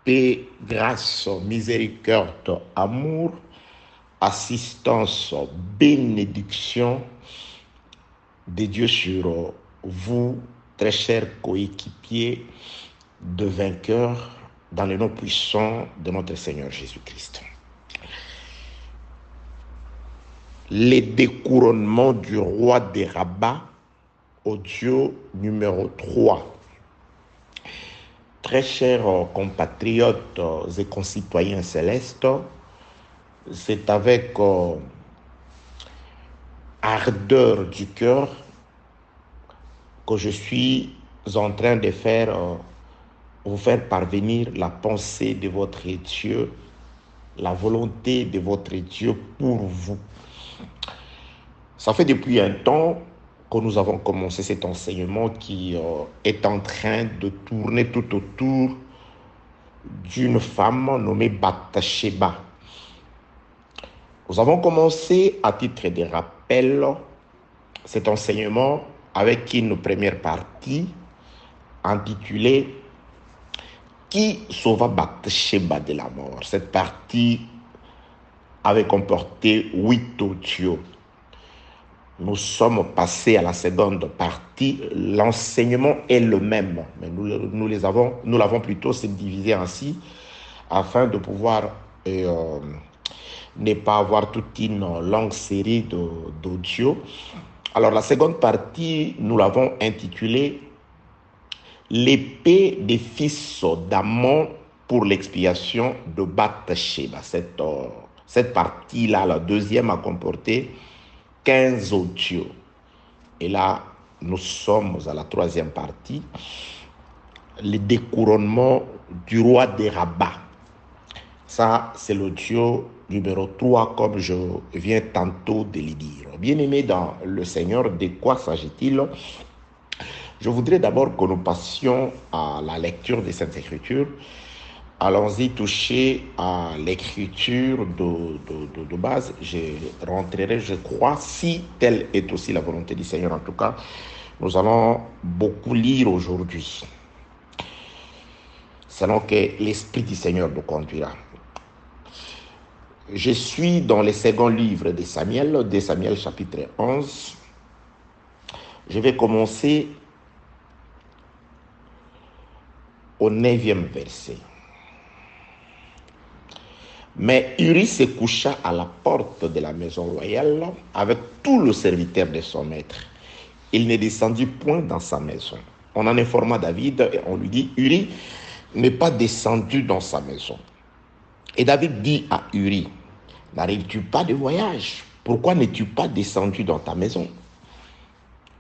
Paix, grâce, miséricorde, amour, assistance, bénédiction de Dieu sur vous, très chers coéquipiers de vainqueurs, dans le nom puissant de notre Seigneur Jésus-Christ. Les découronnements du roi des Rabbats, audio numéro 3. Très chers compatriotes et concitoyens célestes, c'est avec ardeur du cœur que je suis en train de vous faire parvenir la pensée de votre Dieu, la volonté de votre Dieu pour vous. Ça fait depuis un temps que nous avons commencé cet enseignement qui est en train de tourner tout autour d'une femme nommée Bathsheba. Nous avons commencé, à titre de rappel, cet enseignement avec une première partie intitulée « Qui sauva Bathsheba de la mort ?» Cette partie avait comporté 8 audios. Nous sommes passés à la seconde partie. L'enseignement est le même, mais nous l'avons plutôt subdivisé ainsi afin de pouvoir ne pas avoir toute une longue série d'audios. Alors la seconde partie, nous l'avons intitulée « L'épée des fils d'Ammon pour l'expiation de Bathsheba ». Cette partie-là, la deuxième, a comporté 15 audios. Et là, nous sommes à la troisième partie, le découronnement du roi des Rabbats. Ça, c'est l'audio numéro 3, comme je viens tantôt de le dire. Bien-aimés dans le Seigneur, de quoi s'agit-il? Je voudrais d'abord que nous passions à la lecture des Saintes Écritures. Allons-y toucher à l'écriture de base. Je rentrerai, je crois, si telle est aussi la volonté du Seigneur. En tout cas, nous allons beaucoup lire aujourd'hui, selon que l'Esprit du Seigneur nous conduira. Je suis dans le second livre de Samuel chapitre 11. Je vais commencer au 9e verset. Mais Uri se coucha à la porte de la maison royale avec tout le serviteur de son maître. Il ne descendit point dans sa maison. On en informa David et on lui dit, Uri n'est pas descendu dans sa maison. Et David dit à Uri, n'arrives-tu pas de voyage? Pourquoi n'es-tu pas descendu dans ta maison?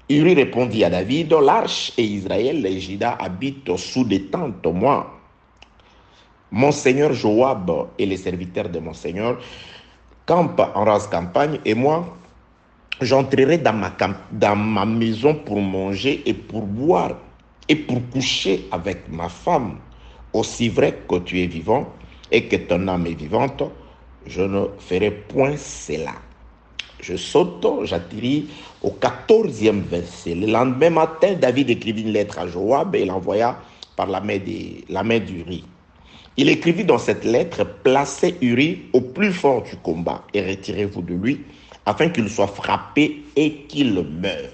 Uri répondit à David, l'arche et Israël et Juda habitent sous des tentes. Moi, mon seigneur Joab et les serviteurs de mon seigneur campent en rase campagne, et moi, j'entrerai dans ma maison pour manger et pour boire et pour coucher avec ma femme. Aussi vrai que tu es vivant et que ton âme est vivante, je ne ferai point cela. Je saute, j'atterris au 14e verset. Le lendemain matin, David écrivit une lettre à Joab et l'envoya par la main d'Uri. Il écrivit dans cette lettre, placez Uri au plus fort du combat et retirez-vous de lui, afin qu'il soit frappé et qu'il meure.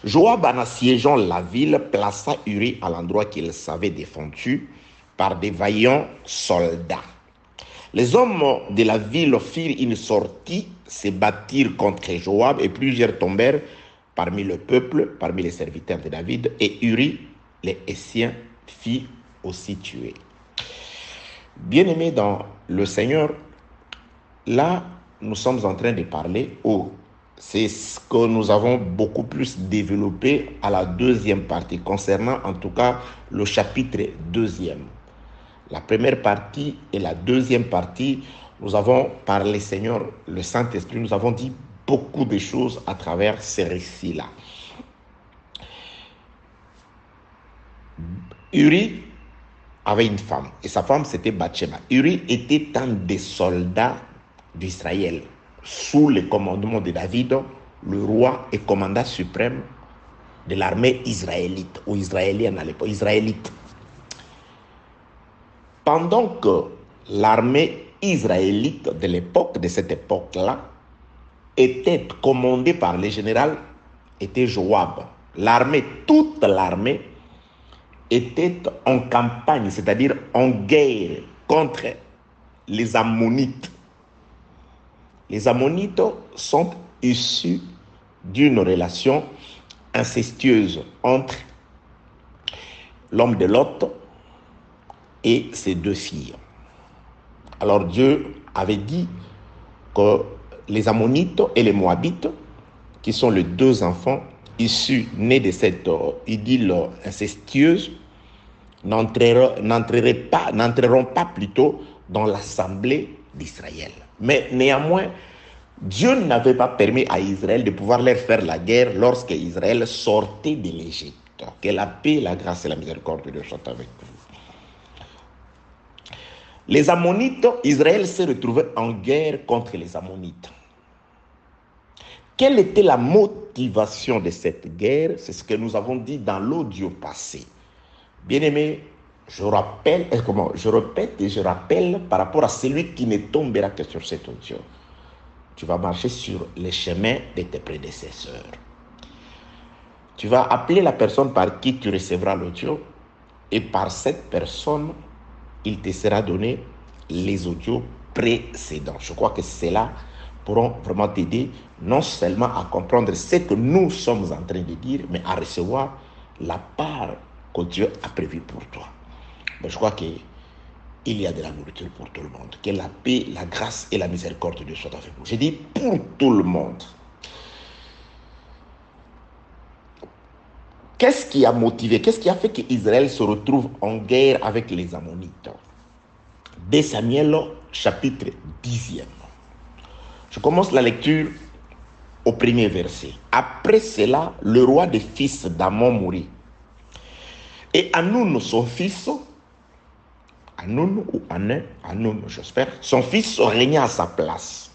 Joab, en assiégeant la ville, plaça Uri à l'endroit qu'il savait défendu par des vaillants soldats. Les hommes de la ville firent une sortie, se battirent contre Joab et plusieurs tombèrent parmi le peuple, parmi les serviteurs de David, et Uri, les Hessiens, fit aussi tuer. Bien-aimés dans le Seigneur, là, nous sommes en train de parler, c'est ce que nous avons beaucoup plus développé à la deuxième partie, concernant en tout cas le chapitre 2e. La première partie et la deuxième partie, nous avons parlé, Seigneur, le Saint-Esprit, nous avons dit beaucoup de choses à travers ces récits-là. Uri avait une femme, et sa femme c'était Bathsheba. Uri était un des soldats d'Israël, sous le commandement de David, le roi et commandant suprême de l'armée israélite, ou israélienne à l'époque, israélite. pendant que l'armée israélite de l'époque, de cette époque-là, était commandée par le général, était Joab. L'armée, toute l'armée, était en campagne, c'est-à-dire en guerre contre les Ammonites. Les Ammonites sont issus d'une relation incestueuse entre l'homme de Lot et ses deux filles. Alors Dieu avait dit que les Ammonites et les Moabites, qui sont les deux enfants issus, nés de cette idylle incestueuse, n'entreront pas plutôt dans l'assemblée d'Israël. Mais néanmoins, Dieu n'avait pas permis à Israël de pouvoir leur faire la guerre lorsque Israël sortait de l'Égypte. Que la paix, la grâce et la miséricorde de Dieu soient avec vous. Les Ammonites, Israël s'est retrouvé en guerre contre les Ammonites. Quelle était la motivation de cette guerre? C'est ce que nous avons dit dans l'audio passé. Bien-aimé, je répète et je rappelle par rapport à celui qui ne tombera que sur cet audio. Tu vas marcher sur les chemins de tes prédécesseurs. Tu vas appeler la personne par qui tu recevras l'audio et par cette personne, il te sera donné les audios précédents. Je crois que cela pourront vraiment t'aider non seulement à comprendre ce que nous sommes en train de dire, mais à recevoir la part que Dieu a prévue pour toi. Mais je crois qu'il y a de la nourriture pour tout le monde. Que la paix, la grâce et la miséricorde de Dieu soient avec vous. Je dis pour tout le monde. Qu'est-ce qui a motivé, qu'est-ce qui a fait qu'Israël se retrouve en guerre avec les Ammonites? 2 Samuel, chapitre 10e. Je commence la lecture au premier verset. Après cela, le roi des fils d'Ammon mourut. Et Hanoun, son fils, Hanoun ou Hanoun, j'espère, son fils régna à sa place.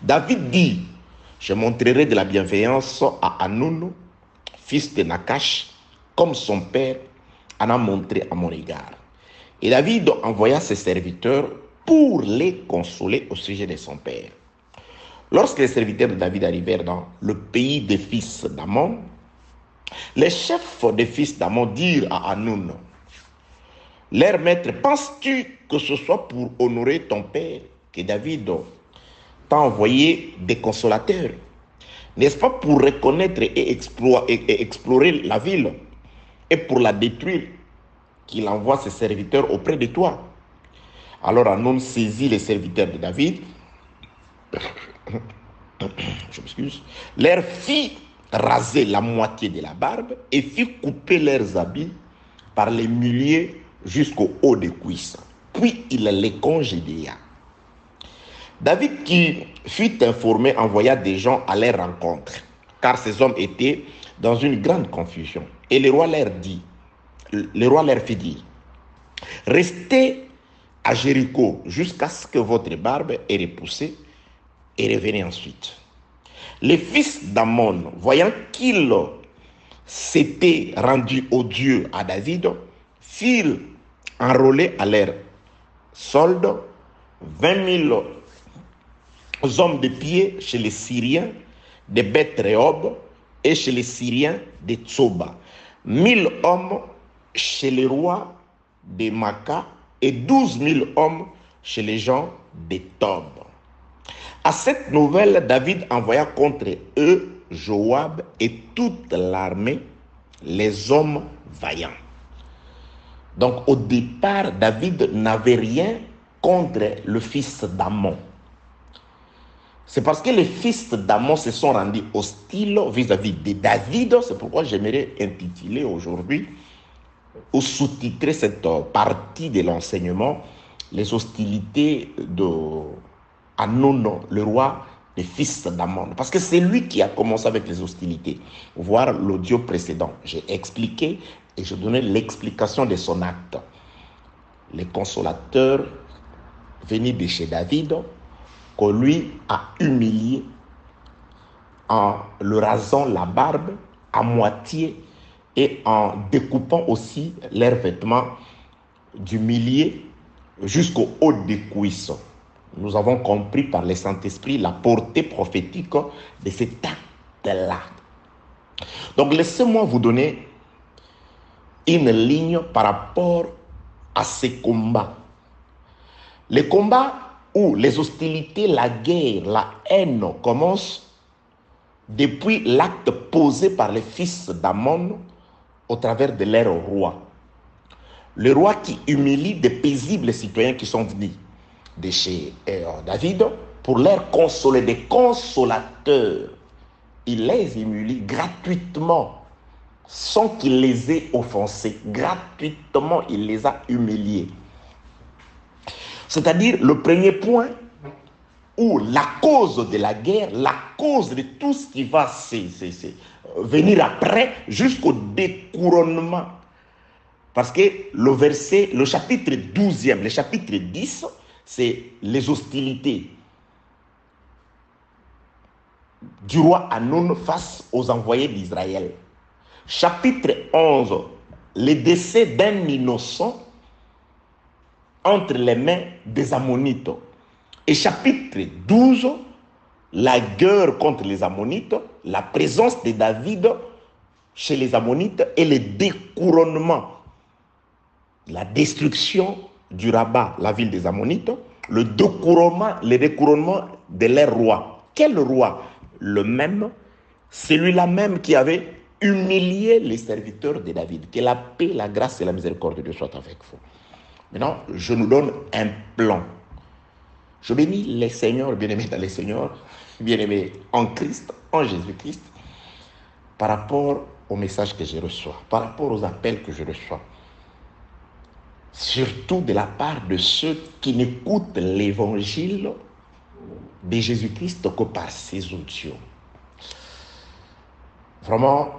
David dit, je montrerai de la bienveillance à Hanoun, fils de Nakash, comme son père en a montré à mon égard. Et David envoya ses serviteurs pour les consoler au sujet de son père. Lorsque les serviteurs de David arrivèrent dans le pays des fils d'Ammon, les chefs des fils d'Ammon dirent à Hanoun, leur maître, penses-tu que ce soit pour honorer ton père que David t'a envoyé des consolateurs? N'est-ce pas pour reconnaître et explorer la ville et pour la détruire qu'il envoie ses serviteurs auprès de toi? Alors Hanoun saisit les serviteurs de David, je m'excuse, leur fit raser la moitié de la barbe et fit couper leurs habits par les milliers jusqu'au haut des cuisses. Puis il les congédia. David, qui fut informé, envoya des gens à leur rencontre, car ces hommes étaient dans une grande confusion. Et le roi leur fit dire, restez à Jéricho jusqu'à ce que votre barbe ait repoussé et revenez ensuite. Les fils d'Ammon, voyant qu'ils s'étaient rendus odieux à David, firent enrôler à leur solde 20 000 hommes de pied chez les Syriens de Beth-Rehob et chez les Syriens de Tsoba, 1000 hommes chez les rois de Maca et 12 000 hommes chez les gens de Tob. À cette nouvelle, David envoya contre eux Joab et toute l'armée, les hommes vaillants. Donc au départ, David n'avait rien contre le fils d'Ammon. C'est parce que les fils d'Ammon se sont rendus hostiles vis-à-vis de David. C'est pourquoi j'aimerais intituler aujourd'hui ou sous-titrer cette partie de l'enseignement les hostilités de Hanoun, le roi des fils d'Ammon. Parce que c'est lui qui a commencé avec les hostilités. Voir l'audio précédent. J'ai expliqué et je donnais l'explication de son acte. Les consolateurs venus de chez David, que lui a humilié en le rasant la barbe à moitié et en découpant aussi leurs vêtements d'humilié jusqu'au haut des cuisses. Nous avons compris par le Saint-Esprit la portée prophétique de cet acte-là. Donc laissez-moi vous donner une ligne par rapport à ces combats. Les combats où les hostilités, la guerre, la haine commencent depuis l'acte posé par les fils d'Amon au travers de leur roi. Le roi qui humilie des paisibles citoyens qui sont venus de chez David pour leur consoler, des consolateurs. Il les humilie gratuitement, sans qu'il les ait offensés. Gratuitement, il les a humiliés. C'est-à-dire le premier point où la cause de la guerre, la cause de tout ce qui va venir après, jusqu'au découronnement. Parce que le chapitre 12e, le chapitre 10, c'est les hostilités du roi Hanoun face aux envoyés d'Israël. Chapitre 11, le décès d'un innocent entre les mains des Ammonites. Et chapitre 12, la guerre contre les Ammonites, la présence de David chez les Ammonites et le découronnement, la destruction du Rabat, la ville des Ammonites, le découronnement de leur roi. Quel roi? Le même, celui-là même qui avait humilié les serviteurs de David. Que la paix, la grâce et la miséricorde de Dieu soient avec vous. Maintenant, je nous donne un plan. Je bénis les seigneurs, bien-aimés dans les seigneurs, bien-aimés en Christ, en Jésus-Christ, par rapport au message que je reçois, par rapport aux appels que je reçois. Surtout de la part de ceux qui n'écoutent l'évangile de Jésus-Christ que par ses audios. Vraiment,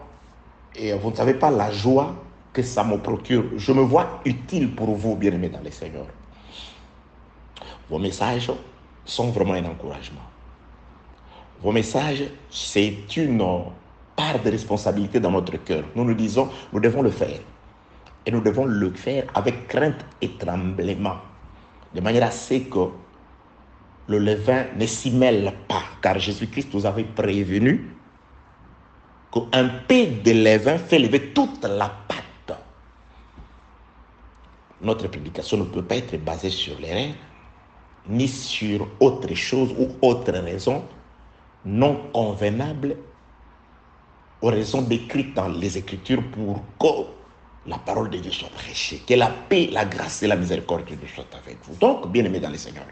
et vous ne savez pas la joie que ça me procure. Je me vois utile pour vous, bien-aimés dans les seigneurs. Vos messages sont vraiment un encouragement. Vos messages, c'est une part de responsabilité dans notre cœur. Nous nous disons, nous devons le faire. Et nous devons le faire avec crainte et tremblement. De manière à ce que le levain ne s'y mêle pas. Car Jésus-Christ nous avait prévenu qu'un peu de levain fait lever toute la pâte. Notre prédication ne peut pas être basée sur l'erreur, ni sur autre chose ou autre raison non convenable aux raisons décrites dans les Écritures pour que la parole de Dieu soit prêchée. Que la paix, la grâce et la miséricorde de Dieu soient avec vous. Donc, bien-aimés dans le Seigneur,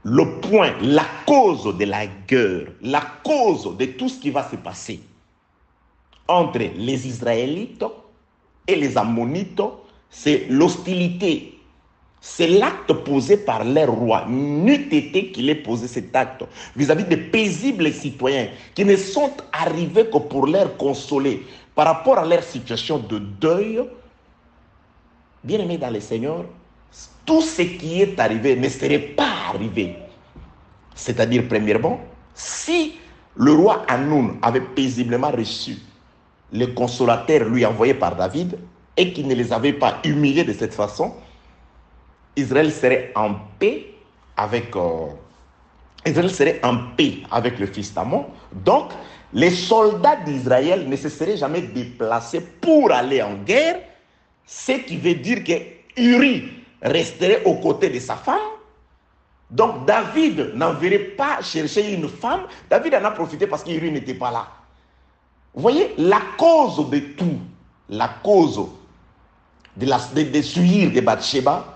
le point, la cause de la guerre, la cause de tout ce qui va se passer entre les Israélites et les Ammonites, c'est l'hostilité. C'est l'acte posé par leur roi. N'eût été qu'il ait posé cet acte vis-à-vis des paisibles citoyens qui ne sont arrivés que pour leur consoler par rapport à leur situation de deuil. Bien-aimés dans le Seigneur, tout ce qui est arrivé ne serait pas arrivé. C'est-à-dire, premièrement, si le roi Hanoun avait paisiblement reçu les consolateurs lui envoyés par David et qu'il ne les avait pas humiliés de cette façon, Israël serait en paix avec le fils d'Amon. Donc, les soldats d'Israël ne se seraient jamais déplacés pour aller en guerre, ce qui veut dire que Uri resterait aux côtés de sa femme. Donc, David n'enverrait pas chercher une femme. David en a profité parce qu'Uri n'était pas là. Vous voyez, la cause de tout, la cause de suivre de Bathsheba,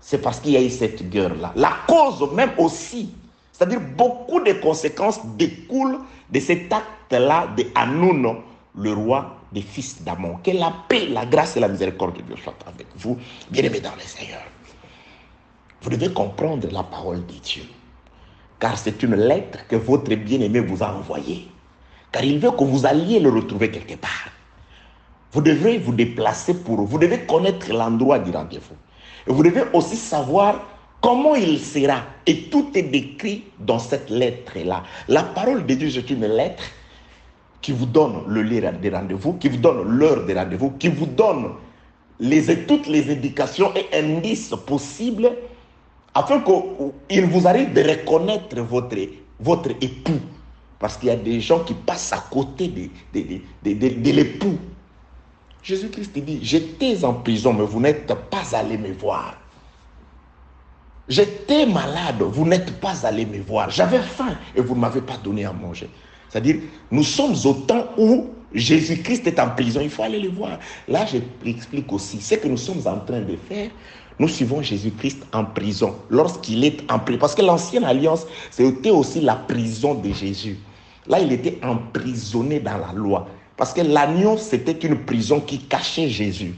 c'est parce qu'il y a eu cette guerre-là. La cause même aussi, c'est-à-dire beaucoup de conséquences découlent de cet acte-là de Hanoun, le roi des fils d'Amon. Que la paix, la grâce et la miséricorde de Dieu soient avec vous, bien-aimés dans le Seigneur. Vous devez comprendre la parole de Dieu, car c'est une lettre que votre bien-aimé vous a envoyée, car il veut que vous alliez le retrouver quelque part. Vous devez vous déplacer pour eux. Vous devez connaître l'endroit du rendez-vous. Et vous devez aussi savoir comment il sera. Et tout est décrit dans cette lettre-là. La parole de Dieu, c'est une lettre qui vous donne le lieu des rendez-vous, qui vous donne l'heure des rendez-vous, qui vous donne toutes les indications et indices possibles afin qu'il vous arrive de reconnaître votre époux. Parce qu'il y a des gens qui passent à côté de l'époux. Jésus-Christ dit, j'étais en prison, mais vous n'êtes pas allés me voir. J'étais malade, vous n'êtes pas allés me voir. J'avais faim et vous ne m'avez pas donné à manger. C'est-à-dire, nous sommes au temps où Jésus-Christ est en prison, il faut aller le voir. Là, je l'explique aussi. Ce que nous sommes en train de faire, nous suivons Jésus-Christ en prison, lorsqu'il est en prison. Parce que l'ancienne alliance, c'était aussi la prison de Jésus. Là, il était emprisonné dans la loi. Parce que l'agneau, c'était une prison qui cachait Jésus.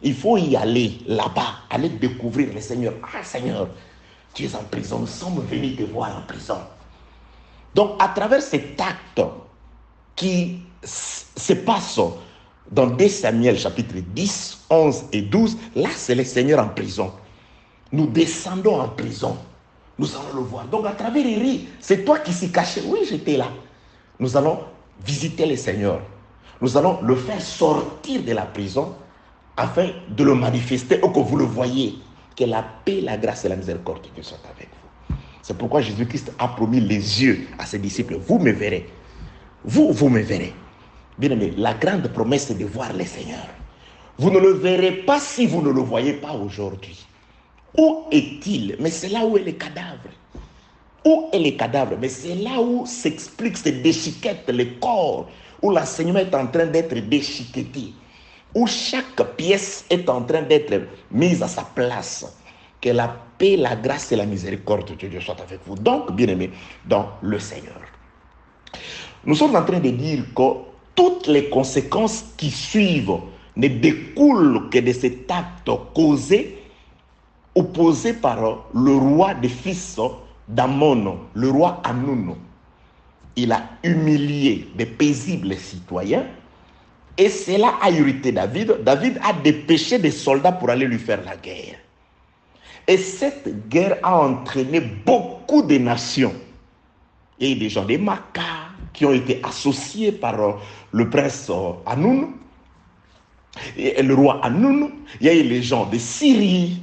Il faut y aller là-bas, aller découvrir le Seigneur. Ah Seigneur, tu es en prison, nous sommes venus te voir en prison. Donc, à travers cet acte qui se passe dans 2 Samuel chapitre 10, 11 et 12, là, c'est le Seigneur en prison. Nous descendons en prison. Nous allons le voir. Donc, à travers Élie, c'est toi qui s'y cachais. Oui, j'étais là. Nous allons visiter le Seigneur. Nous allons le faire sortir de la prison afin de le manifester ou que vous le voyez. Que la paix, la grâce et la miséricorde de Dieu soient avec vous. C'est pourquoi Jésus-Christ a promis les yeux à ses disciples. Vous me verrez. Vous me verrez. Bien aimé, la grande promesse, c'est de voir le Seigneur. Vous ne le verrez pas si vous ne le voyez pas aujourd'hui. Où est-il? Mais c'est là où est le cadavre. Où est le cadavre? Mais c'est là où s'explique, se déchiquette le corps, où l'enseignement est en train d'être déchiqueté, où chaque pièce est en train d'être mise à sa place. Que la paix, la grâce et la miséricorde de Dieu soient avec vous. Donc, bien aimés, dans le Seigneur. Nous sommes en train de dire que toutes les conséquences qui suivent ne découlent que de cet acte causé, opposé par le roi des fils d'Ammon, le roi Hanoun. Il a humilié des paisibles citoyens et cela a irrité David. David a dépêché des soldats pour aller lui faire la guerre. Et cette guerre a entraîné beaucoup de nations. Il y a eu des gens des Maccas qui ont été associés par le prince Hanoun, et le roi Hanoun. Il y a eu les gens de Syrie.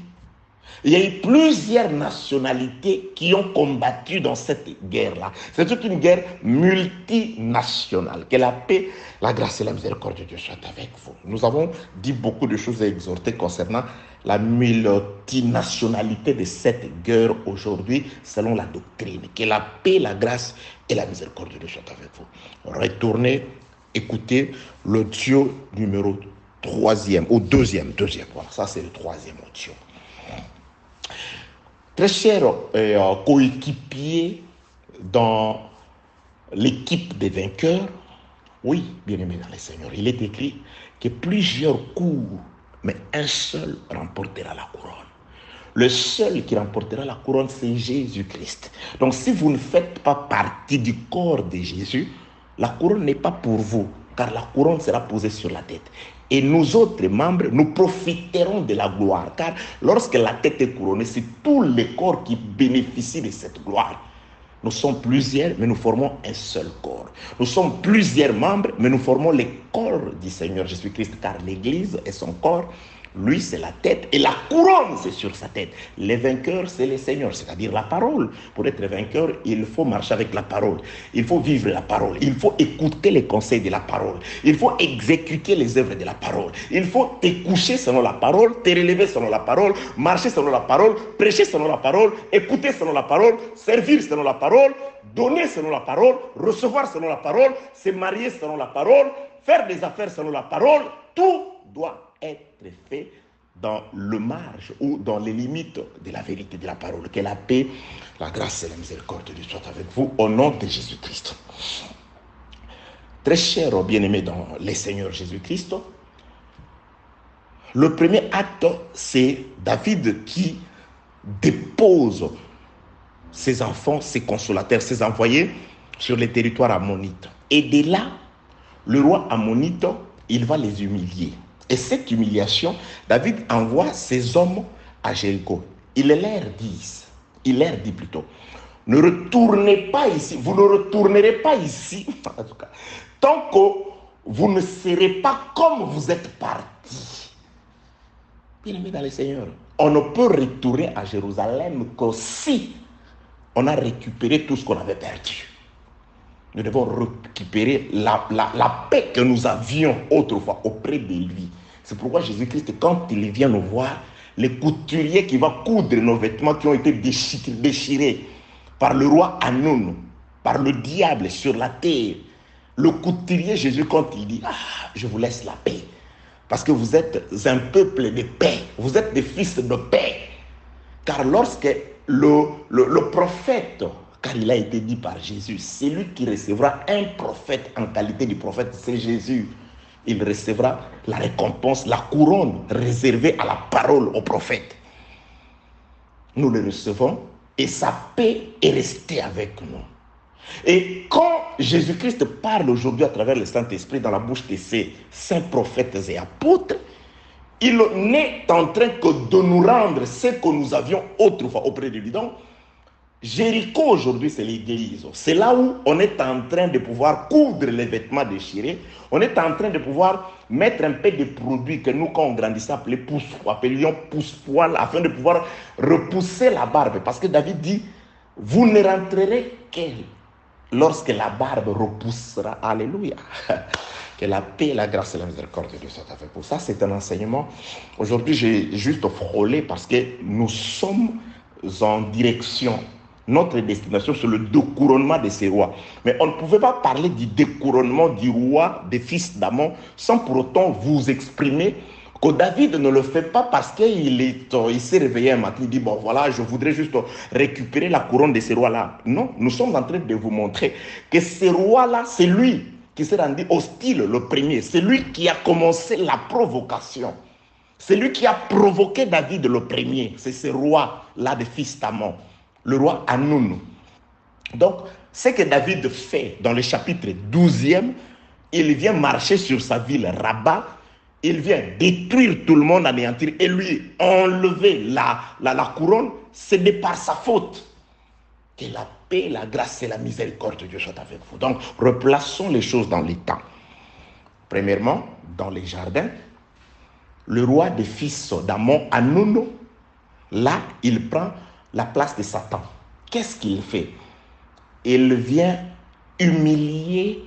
Il y a eu plusieurs nationalités qui ont combattu dans cette guerre-là. C'est toute une guerre multinationale. Que la paix, la grâce et la miséricorde de Dieu soient avec vous. Nous avons dit beaucoup de choses à exhorter concernant la multinationalité de cette guerre aujourd'hui, selon la doctrine. Que la paix, la grâce et la miséricorde de Dieu soient avec vous. Retournez, écoutez l'audio numéro 3e, ou deuxième. Voilà, ça c'est le 3e audio. Très chers coéquipiers dans l'équipe des vainqueurs, oui, bien aimé dans le Seigneur, il est écrit que plusieurs courent, mais un seul remportera la couronne. Le seul qui remportera la couronne, c'est Jésus-Christ. Donc si vous ne faites pas partie du corps de Jésus, la couronne n'est pas pour vous, car la couronne sera posée sur la tête. Et nous autres membres, nous profiterons de la gloire. Car lorsque la tête est couronnée, c'est tous les corps qui bénéficient de cette gloire. Nous sommes plusieurs, mais nous formons un seul corps. Nous sommes plusieurs membres, mais nous formons le corps du Seigneur Jésus-Christ. Car l'Église est son corps. Lui, c'est la tête et la couronne, c'est sur sa tête. Les vainqueurs, c'est le Seigneur, c'est-à-dire la parole. Pour être vainqueur, il faut marcher avec la parole. Il faut vivre la parole. Il faut écouter les conseils de la parole. Il faut exécuter les œuvres de la parole. Il faut te coucher selon la parole, te relever selon la parole, marcher selon la parole, prêcher selon la parole, écouter selon la parole, servir selon la parole, donner selon la parole, recevoir selon la parole, se marier selon la parole, faire des affaires selon la parole. Tout doit être fait dans le marge ou dans les limites de la vérité de la parole. Que la paix, la grâce et la miséricorde de Dieu soient avec vous au nom de Jésus-Christ. Très cher bien-aimés dans le Seigneur Jésus-Christ, le premier acte, c'est David qui dépose ses enfants, ses consolateurs, ses envoyés sur les territoires ammonites. Et de là, le roi ammonite, il va les humilier. Et cette humiliation, David envoie ses hommes à Jéricho. Il leur dit plutôt, ne retournez pas ici, vous ne retournerez pas ici, en tout cas, tant que vous ne serez pas comme vous êtes partis. Bien aimé dans le Seigneur, on ne peut retourner à Jérusalem que si on a récupéré tout ce qu'on avait perdu. Nous devons récupérer la paix que nous avions autrefois auprès de lui. C'est pourquoi Jésus-Christ, quand il vient nous voir, les couturiers qui vont coudre nos vêtements qui ont été déchirés par le roi Anon, par le diable sur la terre, le couturier Jésus, quand il dit, je vous laisse la paix, parce que vous êtes un peuple de paix, vous êtes des fils de paix. Car lorsque le prophète, car il a été dit par Jésus, c'est lui qui recevra un prophète en qualité de prophète, c'est Jésus. Il recevra la récompense, la couronne réservée à la parole au prophète. Nous le recevons et sa paix est restée avec nous. Et quand Jésus-Christ parle aujourd'hui à travers le Saint-Esprit dans la bouche de ses saints prophètes et apôtres, il n'est en train que de nous rendre ce que nous avions autrefois auprès de lui. Donc, Jéricho aujourd'hui, c'est l'église. C'est là où on est en train de pouvoir coudre les vêtements déchirés. On est en train de pouvoir mettre un peu de produits que nous, quand on grandissait, appelions pousse-poil, afin de pouvoir repousser la barbe. Parce que David dit, vous ne rentrerez que lorsque la barbe repoussera. Alléluia. Que la paix, la grâce et la miséricorde de Dieu soient avec vous. Ça, c'est un enseignement. Aujourd'hui, j'ai juste frôlé parce que nous sommes en direction. Notre destination, c'est le découronnement de ces rois. Mais on ne pouvait pas parler du découronnement du roi des fils d'Amon sans pour autant vous exprimer que David ne le fait pas parce qu'il s'est réveillé un matin, il dit, bon voilà, je voudrais juste récupérer la couronne de ces rois-là. Non, nous sommes en train de vous montrer que ces rois-là, c'est lui qui s'est rendu hostile le premier. C'est lui qui a commencé la provocation. C'est lui qui a provoqué David le premier. C'est ce roi-là de fils d'Amon, le roi Hanoun. Donc, ce que David fait dans le chapitre 12e, il vient marcher sur sa ville Rabat, il vient détruire tout le monde, anéantir et lui enlever la couronne, c'est de par sa faute. Que la paix, la grâce et la miséricorde de Dieu soient avec vous. Donc, replaçons les choses dans les temps. Premièrement, dans les jardins, le roi des fils d'Amon, Hanoun, là, il prend la place de Satan. Qu'est-ce qu'il fait? Il vient humilier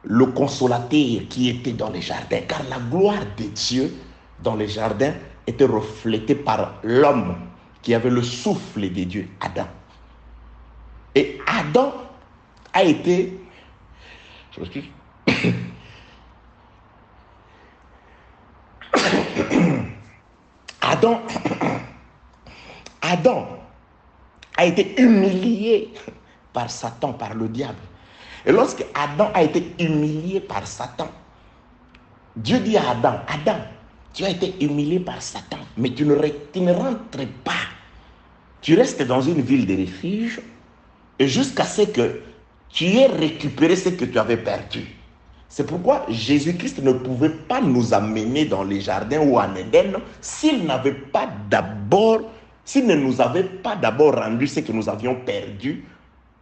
le consolateur qui était dans les jardins, car la gloire de Dieu dans les jardins était reflétée par l'homme qui avait le souffle de Dieu, Adam. Et Adam a été, je m'excuse, Adam a été humilié par Satan, par le diable. Et lorsque Adam a été humilié par Satan, Dieu dit à Adam, Adam, tu as été humilié par Satan, mais tu ne rentres pas. Tu restes dans une ville de refuge et jusqu'à ce que tu aies récupéré ce que tu avais perdu. C'est pourquoi Jésus-Christ ne pouvait pas nous amener dans les jardins ou en Éden s'il ne nous avait pas d'abord rendu ce que nous avions perdu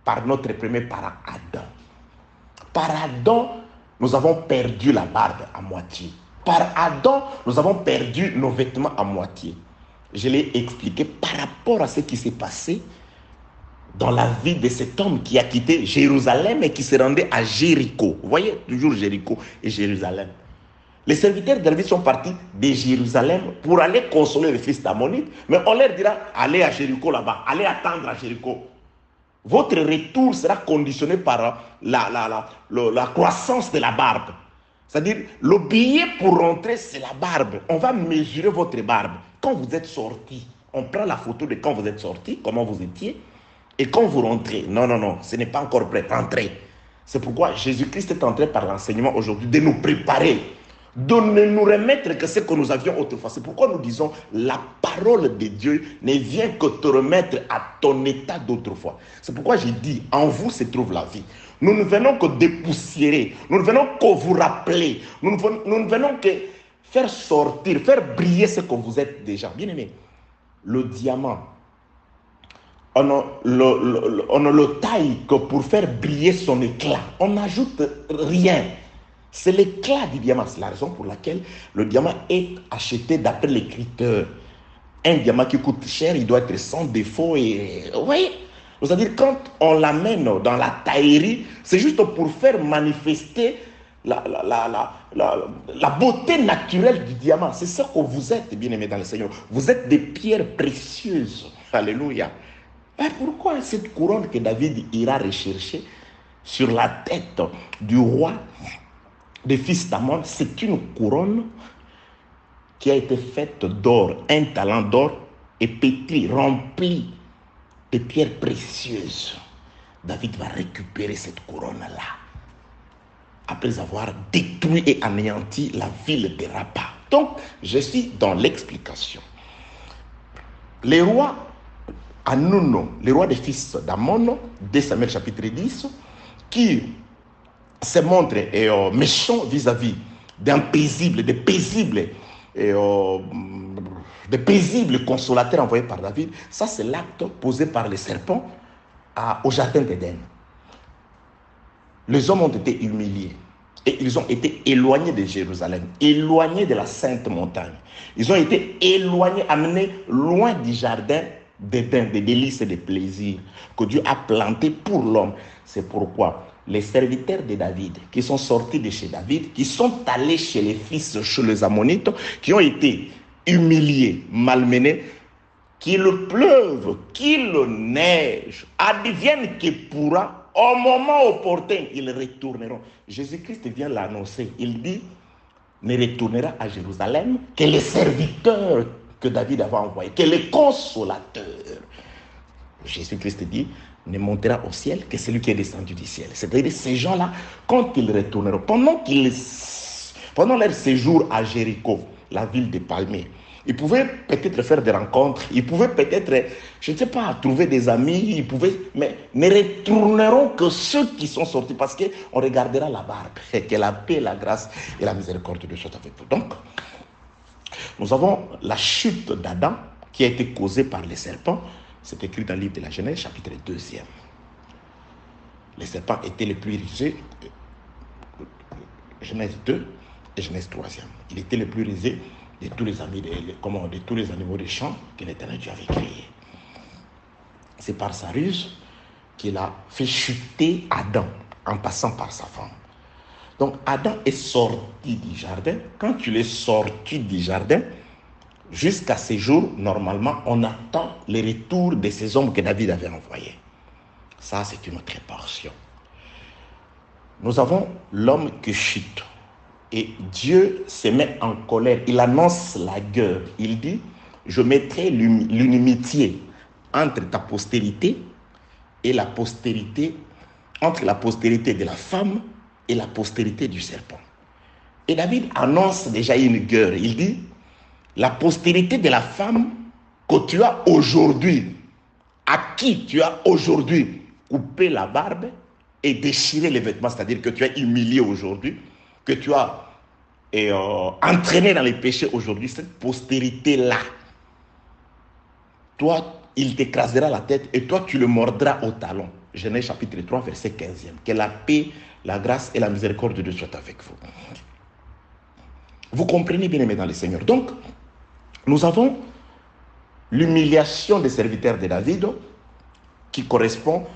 par notre premier parent Adam. Par Adam, nous avons perdu la barbe à moitié. Par Adam, nous avons perdu nos vêtements à moitié. Je l'ai expliqué par rapport à ce qui s'est passé dans la vie de cet homme qui a quitté Jérusalem et qui se rendait à Jéricho. Vous voyez, toujours Jéricho et Jérusalem. Les serviteurs de David sont partis de Jérusalem pour aller consoler les fils d'Ammonites, mais on leur dira, allez à Jéricho là-bas, allez attendre à Jéricho. Votre retour sera conditionné par la croissance de la barbe. C'est-à-dire, le billet pour rentrer, c'est la barbe. On va mesurer votre barbe. Quand vous êtes sorti, on prend la photo de quand vous êtes sorti, comment vous étiez, et quand vous rentrez, non, ce n'est pas encore prêt, rentrez. C'est pourquoi Jésus-Christ est en train par l'enseignement aujourd'hui de nous préparer, de ne nous remettre que ce que nous avions autrefois. C'est pourquoi nous disons, la parole de Dieu ne vient que te remettre à ton état d'autrefois. C'est pourquoi j'ai dit, en vous se trouve la vie. Nous ne venons que dépoussiérer, nous ne venons que vous rappeler, nous ne venons que faire sortir, faire briller ce que vous êtes déjà. Bien aimé, le diamant, on ne le taille que pour faire briller son éclat. On n'ajoute rien. C'est l'éclat du diamant. C'est la raison pour laquelle le diamant est acheté d'après les critères. Un diamant qui coûte cher, il doit être sans défaut. Et vous voyez, c'est-à-dire quand on l'amène dans la taillerie, c'est juste pour faire manifester la beauté naturelle du diamant. C'est ça que vous êtes, bien-aimés dans le Seigneur. Vous êtes des pierres précieuses. Alléluia. Et pourquoi cette couronne que David ira rechercher sur la tête du roi des fils d'Amon? C'est une couronne qui a été faite d'or, un talent d'or et pétri, rempli de pierres précieuses. David va récupérer cette couronne-là après avoir détruit et anéanti la ville de Rabba. Donc, je suis dans l'explication. Les rois Hanun, les rois des fils d'Amon, 2 Samuel chapitre 10, qui se montrent méchants vis-à-vis des paisibles consolateurs envoyés par David. Ça, c'est l'acte posé par les serpents au jardin d'Éden. Les hommes ont été humiliés et ils ont été éloignés de Jérusalem, éloignés de la sainte montagne. Ils ont été éloignés, amenés loin du jardin d'Éden, des délices et des plaisirs que Dieu a plantés pour l'homme. C'est pourquoi les serviteurs de David, qui sont sortis de chez David, qui sont allés chez les fils, chez les Ammonites, qui ont été humiliés, malmenés, qu'il pleuve, qu'il neige, advienne que pourra, au moment opportun, ils retourneront. Jésus-Christ vient l'annoncer. Il dit, ne retournera à Jérusalem que les serviteurs que David avait envoyés, que les consolateurs. Jésus-Christ dit, ne montera au ciel que celui qui est descendu du ciel. C'est-à-dire ces gens-là, quand ils retourneront, pendant leur séjour à Jéricho, la ville des palmiers, ils pouvaient peut-être faire des rencontres, ils pouvaient peut-être, je ne sais pas, trouver des amis, mais ne retourneront que ceux qui sont sortis, parce qu'on regardera la barbe, et que la paix, la grâce et la miséricorde de Dieu soient avec vous. Donc, nous avons la chute d'Adam qui a été causée par les serpents. C'est écrit dans le livre de la Genèse, chapitre 2. Les serpents étaient les plus rusés, Genèse 2 et Genèse 3. Il était le plus rusé de tous les animaux des champs que l'Éternel Dieu avait créés. C'est par sa ruse qu'il a fait chuter Adam en passant par sa femme. Donc Adam est sorti du jardin. Quand il est sorti du jardin, jusqu'à ces jours, normalement, on attend le retour de ces hommes que David avait envoyés. Ça, c'est une autre portion. Nous avons l'homme qui chute. Et Dieu se met en colère. Il annonce la guerre. Il dit, je mettrai l'inimitié entre ta postérité et la postérité, entre la postérité de la femme et la postérité du serpent. Et David annonce déjà une guerre. Il dit, la postérité de la femme que tu as aujourd'hui, à qui tu as aujourd'hui coupé la barbe et déchiré les vêtements, c'est-à-dire que tu as humilié aujourd'hui, que tu as entraîné dans les péchés aujourd'hui, cette postérité-là, toi, il t'écrasera la tête et toi, tu le mordras au talon. Genèse chapitre 3, verset 15e. Que la paix, la grâce et la miséricorde de Dieu soient avec vous. Vous comprenez bien, aimés dans le Seigneur. Donc, nous avons l'humiliation des serviteurs de David qui correspond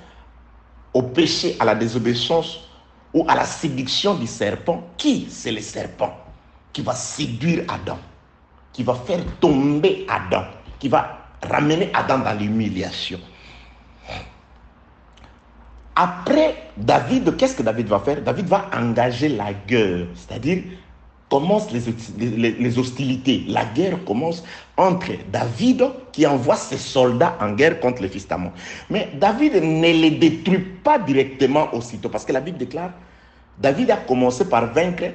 au péché, à la désobéissance ou à la séduction du serpent. Qui? C'est le serpent qui va séduire Adam, qui va faire tomber Adam, qui va ramener Adam dans l'humiliation. Après David, qu'est-ce que David va faire? David va engager la guerre, c'est-à-dire commencent les hostilités. La guerre commence entre David qui envoie ses soldats en guerre contre les fils d'Amon. Mais David ne les détruit pas directement aussitôt, parce que la Bible déclare, David a commencé par vaincre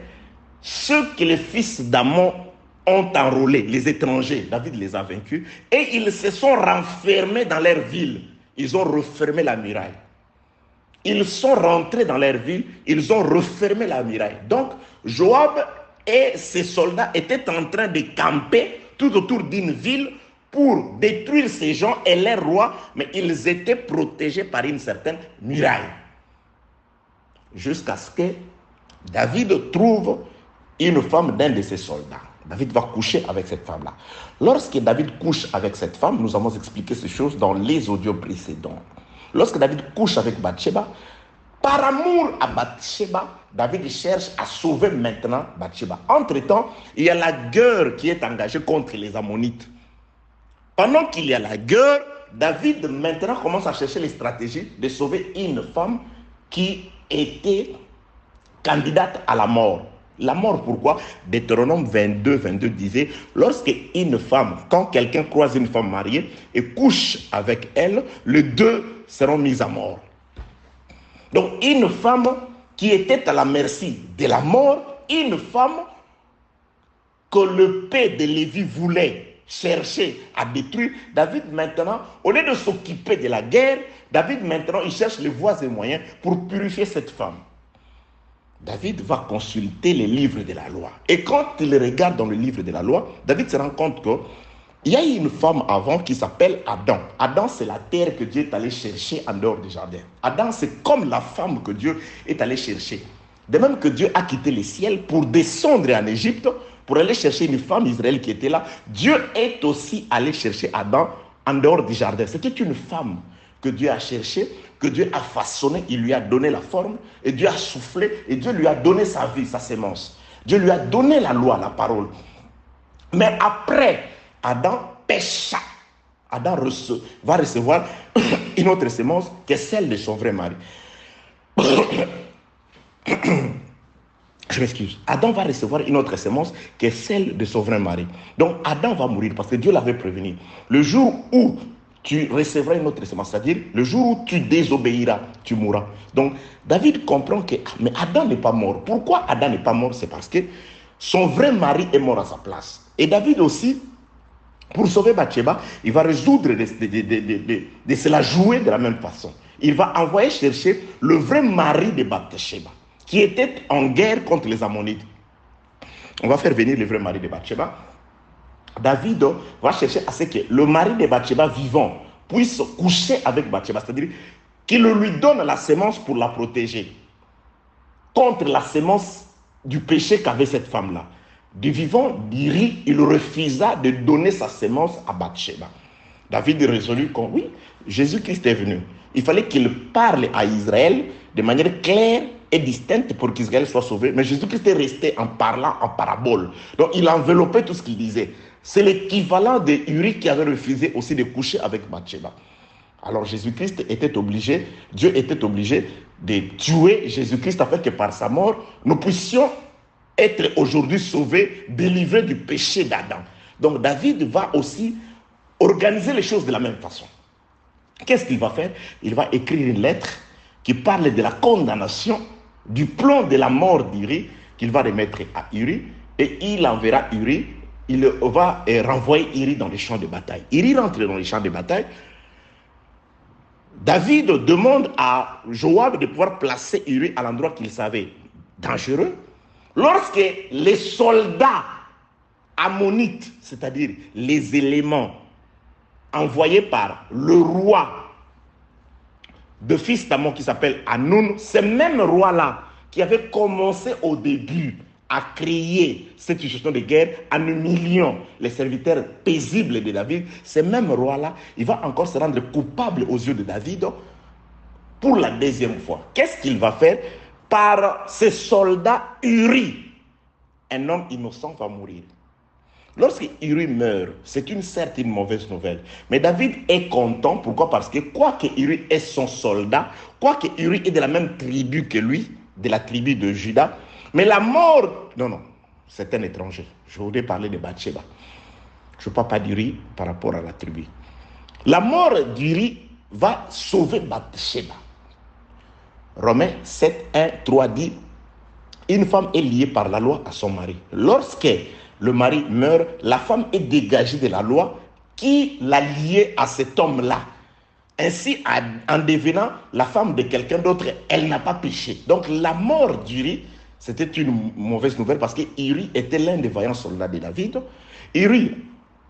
ceux que les fils d'Amon ont enrôlés, les étrangers. David les a vaincus et ils se sont renfermés dans leur ville. Ils ont refermé la muraille. Ils sont rentrés dans leur ville, ils ont refermé la muraille. Donc, Joab et ses soldats étaient en train de camper tout autour d'une ville pour détruire ces gens et leurs rois, mais ils étaient protégés par une certaine muraille. Jusqu'à ce que David trouve une femme d'un de ses soldats. David va coucher avec cette femme-là. Lorsque David couche avec cette femme, nous avons expliqué ces choses dans les audios précédents. Lorsque David couche avec Bathsheba, par amour à Bathsheba, David cherche à sauver maintenant Bathsheba. Entre-temps, il y a la guerre qui est engagée contre les Ammonites. Pendant qu'il y a la guerre, David maintenant commence à chercher les stratégies de sauver une femme qui était candidate à la mort. La mort, pourquoi? Deutéronome 22 disait, lorsque une femme, quand quelqu'un croise une femme mariée et couche avec elle, les deux seront mis à mort. Donc une femme qui était à la merci de la mort, une femme que le père de Lévi voulait chercher à détruire, David maintenant, au lieu de s'occuper de la guerre, David maintenant, il cherche les voies et moyens pour purifier cette femme. David va consulter les livres de la loi. Et quand il regarde dans le livre de la loi, David se rend compte qu'il y a une femme avant qui s'appelle Adam. Adam, c'est la terre que Dieu est allé chercher en dehors du jardin. Adam, c'est comme la femme que Dieu est allé chercher. De même que Dieu a quitté le ciel pour descendre en Égypte, pour aller chercher une femme Israël qui était là, Dieu est aussi allé chercher Adam en dehors du jardin. C'était une femme que Dieu a cherchée, que Dieu a façonné, il lui a donné la forme, et Dieu a soufflé, et Dieu lui a donné sa vie, sa sémence. Dieu lui a donné la loi, la parole. Mais après, Adam pécha. Adam va recevoir une autre sémence qui est celle de son vrai mari. Je m'excuse. Adam va recevoir une autre sémence qui est celle de son vrai mari. Donc Adam va mourir parce que Dieu l'avait prévenu. Le jour où tu recevras une autre sémence, c'est-à-dire le jour où tu désobéiras, tu mourras. Donc David comprend que mais Adam n'est pas mort. Pourquoi Adam n'est pas mort? C'est parce que son vrai mari est mort à sa place. Et David aussi, pour sauver Bathsheba, il va résoudre de se la jouer de la même façon. Il va envoyer chercher le vrai mari de Bathsheba, qui était en guerre contre les Ammonites. On va faire venir le vrai mari de Bathsheba. David va chercher à ce que le mari de Bathsheba vivant puisse coucher avec Bathsheba, c'est-à-dire qu'il lui donne la sémence pour la protéger contre la sémence du péché qu'avait cette femme-là. Du vivant d'Iri, il refusa de donner sa sémence à Bathsheba. David résolut que oui, Jésus-Christ est venu. Il fallait qu'il parle à Israël de manière claire et distincte pour qu'Israël soit sauvé. Mais Jésus-Christ est resté en parlant en parabole. Donc il enveloppait tout ce qu'il disait. C'est l'équivalent de Uri qui avait refusé aussi de coucher avec Bathsheba. Alors Jésus-Christ était obligé, Dieu était obligé de tuer Jésus-Christ afin que par sa mort, nous puissions être aujourd'hui sauvés, délivrés du péché d'Adam. Donc David va aussi organiser les choses de la même façon. Qu'est-ce qu'il va faire? Il va écrire une lettre qui parle de la condamnation, du plan de la mort d'Uri, qu'il va remettre à Uri, et il enverra Uri, il va renvoyer Uri dans les champs de bataille. Uri rentre dans les champs de bataille. David demande à Joab de pouvoir placer Uri à l'endroit qu'il savait dangereux. Lorsque les soldats ammonites, c'est-à-dire les éléments envoyés par le roi de fils d'Ammon qui s'appelle Hanoun, ce même roi-là qui avait commencé au début à créer cette situation de guerre en humiliant les serviteurs paisibles de David, ce même roi-là, il va encore se rendre coupable aux yeux de David pour la deuxième fois. Qu'est-ce qu'il va faire? Par ces soldats, Uri, un homme innocent va mourir. Lorsque Uri meurt, c'est certes une mauvaise nouvelle. Mais David est content. Pourquoi? Parce que quoique Uri est son soldat, quoique Uri est de la même tribu que lui, de la tribu de Juda, mais la mort... Non, c'est un étranger. Je voudrais parler de Bathsheba. Je ne parle pas d'Uri par rapport à la tribu. La mort d'Uri va sauver Bathsheba. Romains 7, 1, 3 dit, une femme est liée par la loi à son mari. Lorsque le mari meurt, la femme est dégagée de la loi qui l'a liée à cet homme-là. Ainsi, en devenant la femme de quelqu'un d'autre, elle n'a pas péché. Donc la mort d'Uri, c'était une mauvaise nouvelle parce que Uri était l'un des vaillants soldats de David. Uri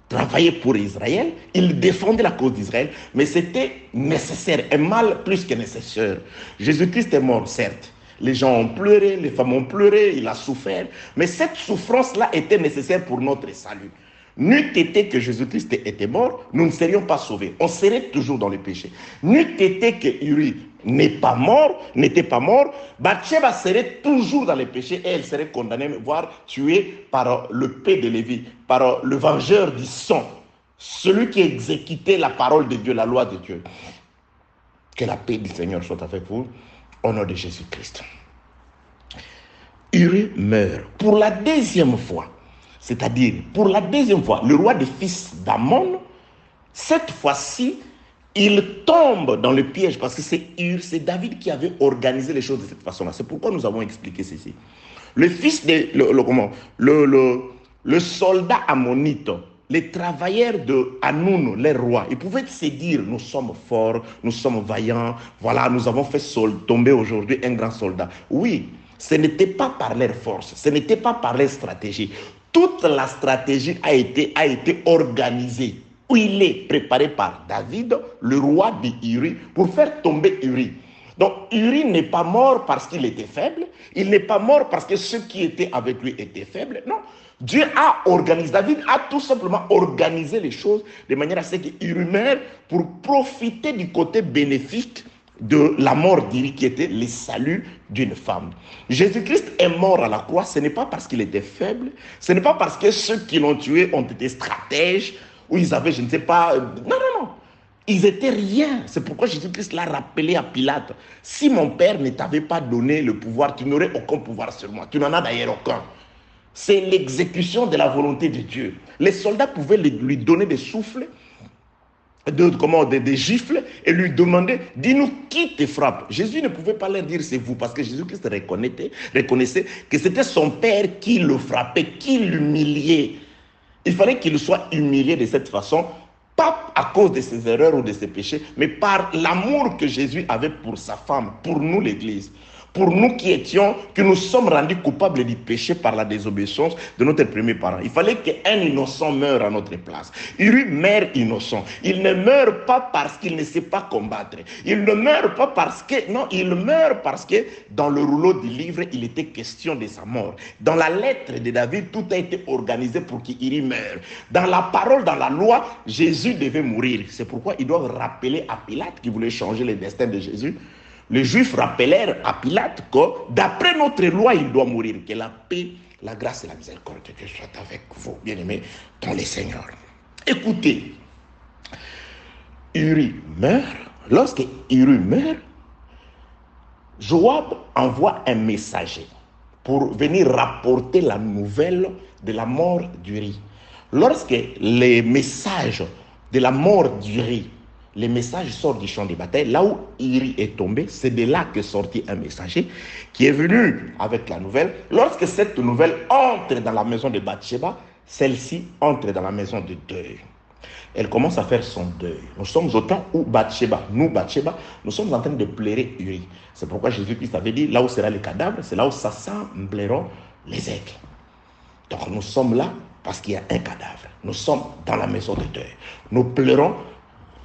travaillait pour Israël, il défendait la cause d'Israël, mais c'était nécessaire, un mal plus que nécessaire. Jésus-Christ est mort, certes, Les gens ont pleuré, les femmes ont pleuré, il a souffert. Mais cette souffrance-là était nécessaire pour notre salut. N'eût été que Jésus-Christ était mort, nous ne serions pas sauvés. On serait toujours dans le péché. N'eût été que Uri n'était pas mort, Bathsheba serait toujours dans le péché et elle serait condamnée, voire tuée par le Père de Lévi, par le vengeur du sang, celui qui exécutait la parole de Dieu, la loi de Dieu. Que la paix du Seigneur soit avec vous, au nom de Jésus-Christ. Uri meurt pour la deuxième fois. C'est-à-dire, pour la deuxième fois, le roi des fils d'Amon, cette fois-ci, il tombe dans le piège parce que c'est David qui avait organisé les choses de cette façon-là. C'est pourquoi nous avons expliqué ceci. Le fils de, le soldat ammonite, les travailleurs de Hanoun, les rois, ils pouvaient se dire, nous sommes forts, nous sommes vaillants, voilà, nous avons fait tomber aujourd'hui un grand soldat. Oui, ce n'était pas par leur force, ce n'était pas par leur stratégie. Toute la stratégie a été organisée. Où il est préparé par David, le roi d'Uri, pour faire tomber Uri. Donc Uri n'est pas mort parce qu'il était faible, il n'est pas mort parce que ceux qui étaient avec lui étaient faibles. Non, Dieu a organisé, David a tout simplement organisé les choses de manière à ce qu'Uri meure pour profiter du côté bénéfique de la mort d'Uri qui était le salut d'une femme. Jésus-Christ est mort à la croix, ce n'est pas parce qu'il était faible, ce n'est pas parce que ceux qui l'ont tué ont été stratèges, ou ils avaient, je ne sais pas, non. Ils étaient rien. C'est pourquoi Jésus-Christ l'a rappelé à Pilate. Si mon Père ne t'avait pas donné le pouvoir, tu n'aurais aucun pouvoir sur moi. Tu n'en as d'ailleurs aucun. C'est l'exécution de la volonté de Dieu. Les soldats pouvaient lui donner des souffles, des gifles et lui demander, dis-nous qui te frappe. Jésus ne pouvait pas leur dire c'est vous parce que Jésus-Christ reconnaissait que c'était son Père qui le frappait, qui l'humiliait. Il fallait qu'il soit humilié de cette façon, pas à cause de ses erreurs ou de ses péchés, mais par l'amour que Jésus avait pour sa femme, pour nous l'Église. Pour nous qui nous sommes rendus coupables du péché par la désobéissance de notre premier parent. Il fallait qu'un innocent meure à notre place. Uri meurt innocent. Il ne meurt pas parce qu'il ne sait pas combattre. Il ne meurt pas parce que... Non, il meurt parce que dans le rouleau du livre, il était question de sa mort. Dans la lettre de David, tout a été organisé pour qu'Uri meure. Dans la parole, dans la loi, Jésus devait mourir. C'est pourquoi ils doivent rappeler à Pilate qui voulait changer le destin de Jésus. Les Juifs rappelèrent à Pilate que d'après notre loi, il doit mourir. Que la paix, la grâce et la miséricorde de Dieu soient avec vous, bien-aimés, dans les Seigneurs. Écoutez, Uri meurt. Lorsque Uri meurt, Joab envoie un messager pour venir rapporter la nouvelle de la mort d'Uri. Lorsque les messages de la mort d'Uri, les messages sortent du champ de bataille, là où Uri est tombé, c'est de là que sortit un messager qui est venu avec la nouvelle. Lorsque cette nouvelle entre dans la maison de Bathsheba, celle-ci entre dans la maison de deuil. Elle commence à faire son deuil. Nous sommes au temps où Bathsheba, nous sommes en train de pleurer Uri. C'est pourquoi Jésus-Christ avait dit, là où sera le cadavre, c'est là où s'assembleront les aigles. Donc nous sommes là parce qu'il y a un cadavre. Nous sommes dans la maison de deuil. Nous pleurons.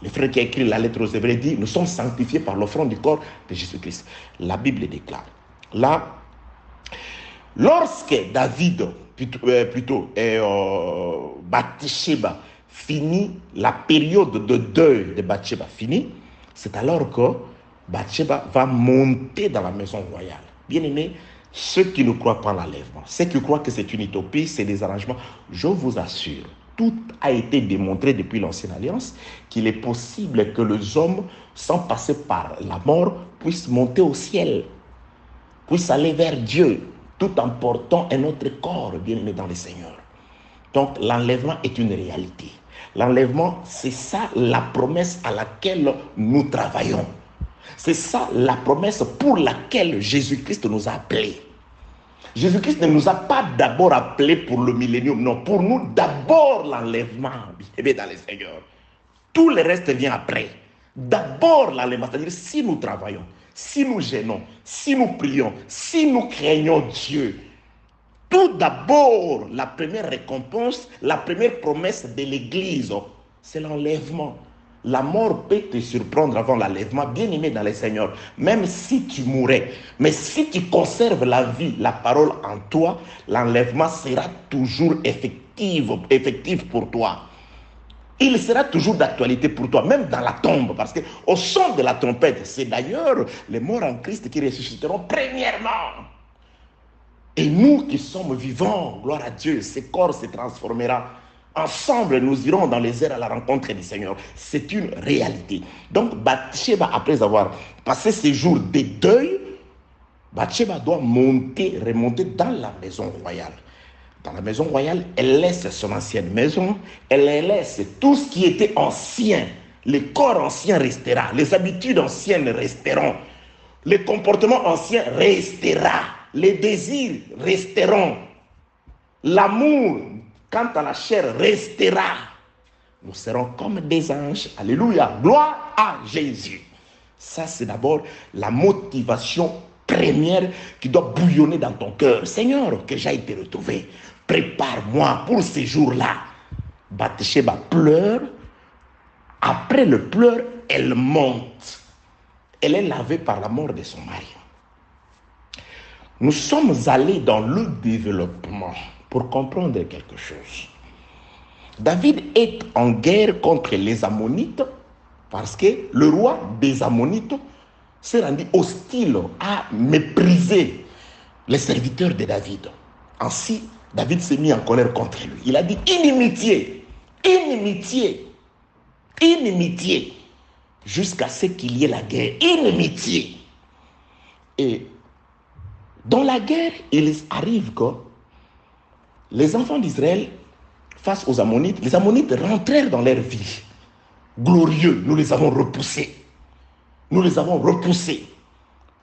Le frère qui a écrit la lettre aux Hébreux dit, nous sommes sanctifiés par l'offrande du corps de Jésus-Christ. La Bible déclare. Là, lorsque David, Bathsheba, finit, la période de deuil de Bathsheba finit, c'est alors que Bathsheba va monter dans la maison royale. Bien aimé, ceux qui ne croient pas en l'enlèvement, ceux qui croient que c'est une utopie, c'est des arrangements, je vous assure, tout a été démontré depuis l'Ancienne Alliance qu'il est possible que les hommes, sans passer par la mort, puissent monter au ciel, puissent aller vers Dieu, tout en portant un autre corps bien-aimé dans le Seigneur. Donc l'enlèvement est une réalité. L'enlèvement, c'est ça la promesse à laquelle nous travaillons. C'est ça la promesse pour laquelle Jésus-Christ nous a appelés. Jésus-Christ ne nous a pas d'abord appelés pour le millénium, non, pour nous d'abord l'enlèvement, bien dans le Seigneur. Tout le reste vient après. D'abord l'enlèvement, c'est-à-dire si nous travaillons, si nous gênons, si nous prions, si nous craignons Dieu, tout d'abord la première récompense, la première promesse de l'Église, c'est l'enlèvement. La mort peut te surprendre avant l'enlèvement, bien aimé dans les Seigneurs, même si tu mourrais. Mais si tu conserves la vie, la parole en toi, l'enlèvement sera toujours effectif pour toi. Il sera toujours d'actualité pour toi, même dans la tombe, parce qu'au son de la trompette, c'est d'ailleurs les morts en Christ qui ressusciteront premièrement. Et nous qui sommes vivants, gloire à Dieu, ce corps se transformera. Ensemble, nous irons dans les airs à la rencontre du Seigneur. C'est une réalité. Donc, Bathsheba, après avoir passé ces jours de deuil, Bathsheba doit remonter dans la maison royale. Dans la maison royale, elle laisse son ancienne maison, elle laisse tout ce qui était ancien. Le corps ancien restera, les habitudes anciennes resteront, les comportements anciens resteront, les désirs resteront, l'amour quant à la chair restera. Nous serons comme des anges. Alléluia, gloire à Jésus. Ça, c'est d'abord la motivation première qui doit bouillonner dans ton cœur. Seigneur, que j'aille te retrouver. Prépare-moi pour ces jours-là. Bathsheba pleure. Après le pleur, elle monte. Elle est lavée par la mort de son mari. Nous sommes allés dans le développement pour comprendre quelque chose. David est en guerre contre les Ammonites parce que le roi des Ammonites s'est rendu hostile, a méprisé les serviteurs de David. Ainsi, David s'est mis en colère contre lui. Il a dit inimitié, inimitié, inimitié, jusqu'à ce qu'il y ait la guerre. Inimitié. Et dans la guerre, il arrive que les enfants d'Israël, face aux Ammonites, les Ammonites rentrèrent dans leur vie. Glorieux, nous les avons repoussés. Nous les avons repoussés.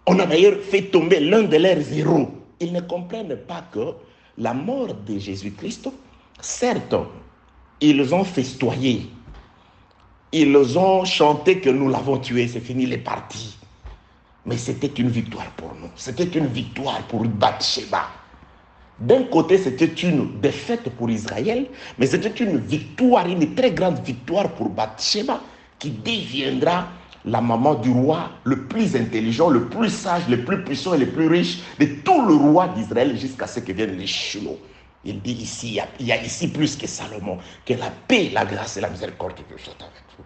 On a d'ailleurs fait tomber l'un de leurs héros. Ils ne comprennent pas que la mort de Jésus-Christ, certes, ils ont festoyé. Ils ont chanté que nous l'avons tué, c'est fini, il est parti. Mais c'était une victoire pour nous. C'était une victoire pour Bathsheba. D'un côté, c'était une défaite pour Israël, mais c'était une victoire, une très grande victoire pour Bathsheba, qui deviendra la maman du roi le plus intelligent, le plus sage, le plus puissant et le plus riche de tout le roi d'Israël jusqu'à ce que viennent les Shiloh. Il dit ici, il y a ici plus que Salomon, que la paix, la grâce et la miséricorde de Dieu soient avec vous.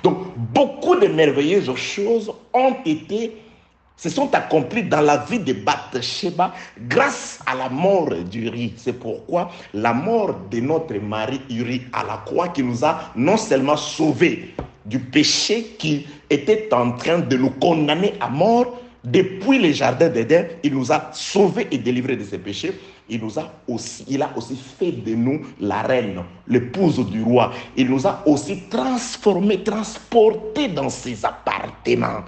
Donc, beaucoup de merveilleuses choses se sont accomplies dans la vie de Bathsheba grâce à la mort d'Uri. C'est pourquoi la mort de notre mari Uri à la croix qui nous a non seulement sauvés du péché qui était en train de nous condamner à mort depuis le jardin d'Éden, il nous a sauvés et délivrés de ces péchés. Il a aussi fait de nous la reine, l'épouse du roi. Il nous a aussi transformés, transportés dans ses appartements.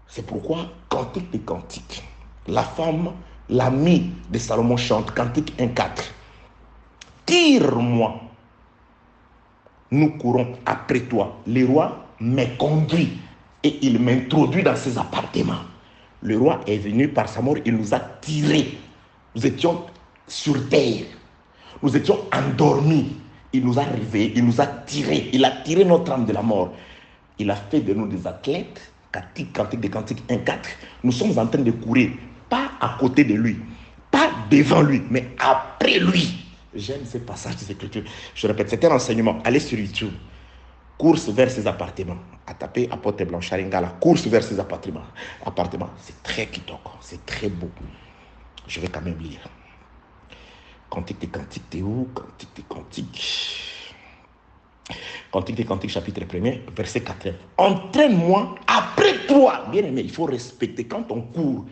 C'est pourquoi, Cantique des Cantiques, la femme, l'amie de Salomon chante, Cantique 1,4. Tire-moi, nous courons après toi. Le roi me conduit et il m'introduit dans ses appartements. Le roi est venu par sa mort, il nous a tirés. Nous étions sur terre, nous étions endormis. Il nous a réveillés, il nous a tirés, il a tiré notre âme de la mort. Il a fait de nous des athlètes. Cantique des Cantiques 1,4. Nous sommes en train de courir, pas à côté de lui, pas devant lui, mais après lui. J'aime ces passages des Écritures. Je répète, c'est un enseignement. Allez sur YouTube. Course vers ses appartements. À taper apôtre Blanchard Ngala. Course vers ses appartements. C'est très kitoko. C'est très beau. Je vais quand même lire. Cantique des Cantiques, t'es où? Cantique des Cantiques. Cantique des Cantiques, chapitre 1er, verset 4. Entraîne-moi après toi. Bien aimé, il faut respecter. Quand on court,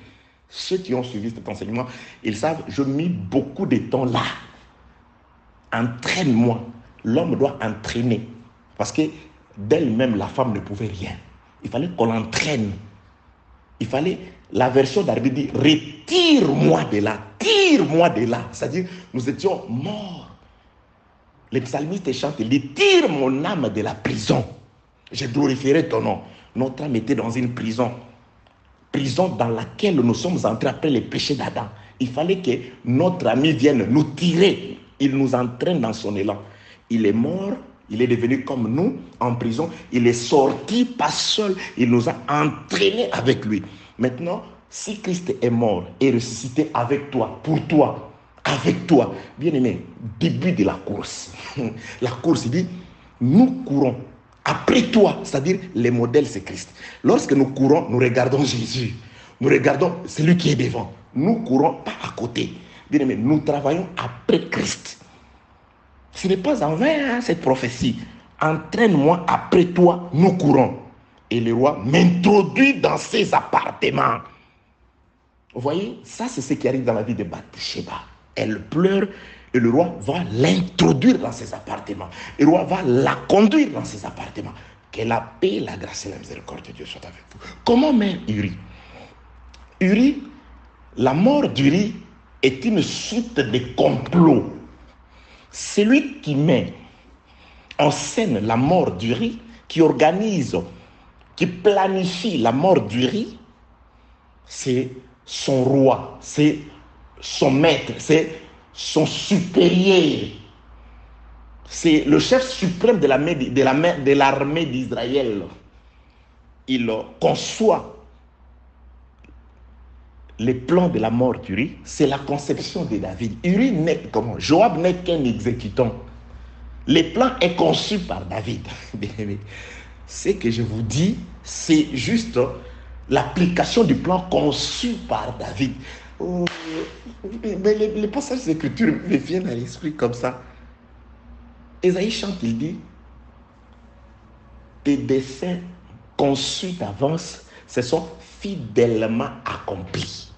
ceux qui ont suivi cet enseignement, ils savent, je mets beaucoup de temps là. Entraîne-moi. L'homme doit entraîner. Parce que d'elle-même, la femme ne pouvait rien. Il fallait qu'on l'entraîne. Il fallait, la version d'Arbi dit, retire-moi de là. Tire-moi de là. C'est-à-dire, nous étions morts. Les psalmistes chantent, il dit, tire mon âme de la prison. Je glorifierai ton nom. Notre âme était dans une prison. Prison dans laquelle nous sommes entrés après les péchés d'Adam. Il fallait que notre ami vienne nous tirer. Il nous entraîne dans son élan. Il est mort Il est devenu comme nous en prison. Il est sorti pas seul. Il nous a entraînés avec lui. Maintenant, si Christ est mort et ressuscité avec toi, pour toi, avec toi, bien-aimé, début de la course. La course, il dit, nous courons après toi, c'est-à-dire les modèles, c'est Christ. Lorsque nous courons, nous regardons Jésus. Nous regardons celui qui est devant. Nous courons pas à côté. Bien-aimé, nous travaillons après Christ. Ce n'est pas en vain, cette prophétie. Entraîne-moi après toi, nous courons. Et le roi m'introduit dans ses appartements. Vous voyez, ça c'est ce qui arrive dans la vie de Bathsheba. Elle pleure et le roi va l'introduire dans ses appartements. Et le roi va la conduire dans ses appartements. Que la paix, la grâce et la miséricorde de Dieu soient avec vous. Comment meurt Uri? Uri, la mort d'Uri est une suite de complots. Celui qui met en scène la mort d'Uri, qui organise, qui planifie la mort d'Uri, c'est son roi, c'est son maître, c'est son supérieur. C'est le chef suprême de l'armée d'Israël. Il conçoit les plans de la mort d'Uri. C'est la conception de David. Uri n'est comment? Joab n'est qu'un exécutant. Les plans est conçu par David. Ce que je vous dis, c'est juste l'application du plan conçu par David. Oh, mais les passages d'écriture me viennent à l'esprit comme ça. Ésaïe chante, il dit, tes desseins conçus d'avance se sont fidèlement accomplis.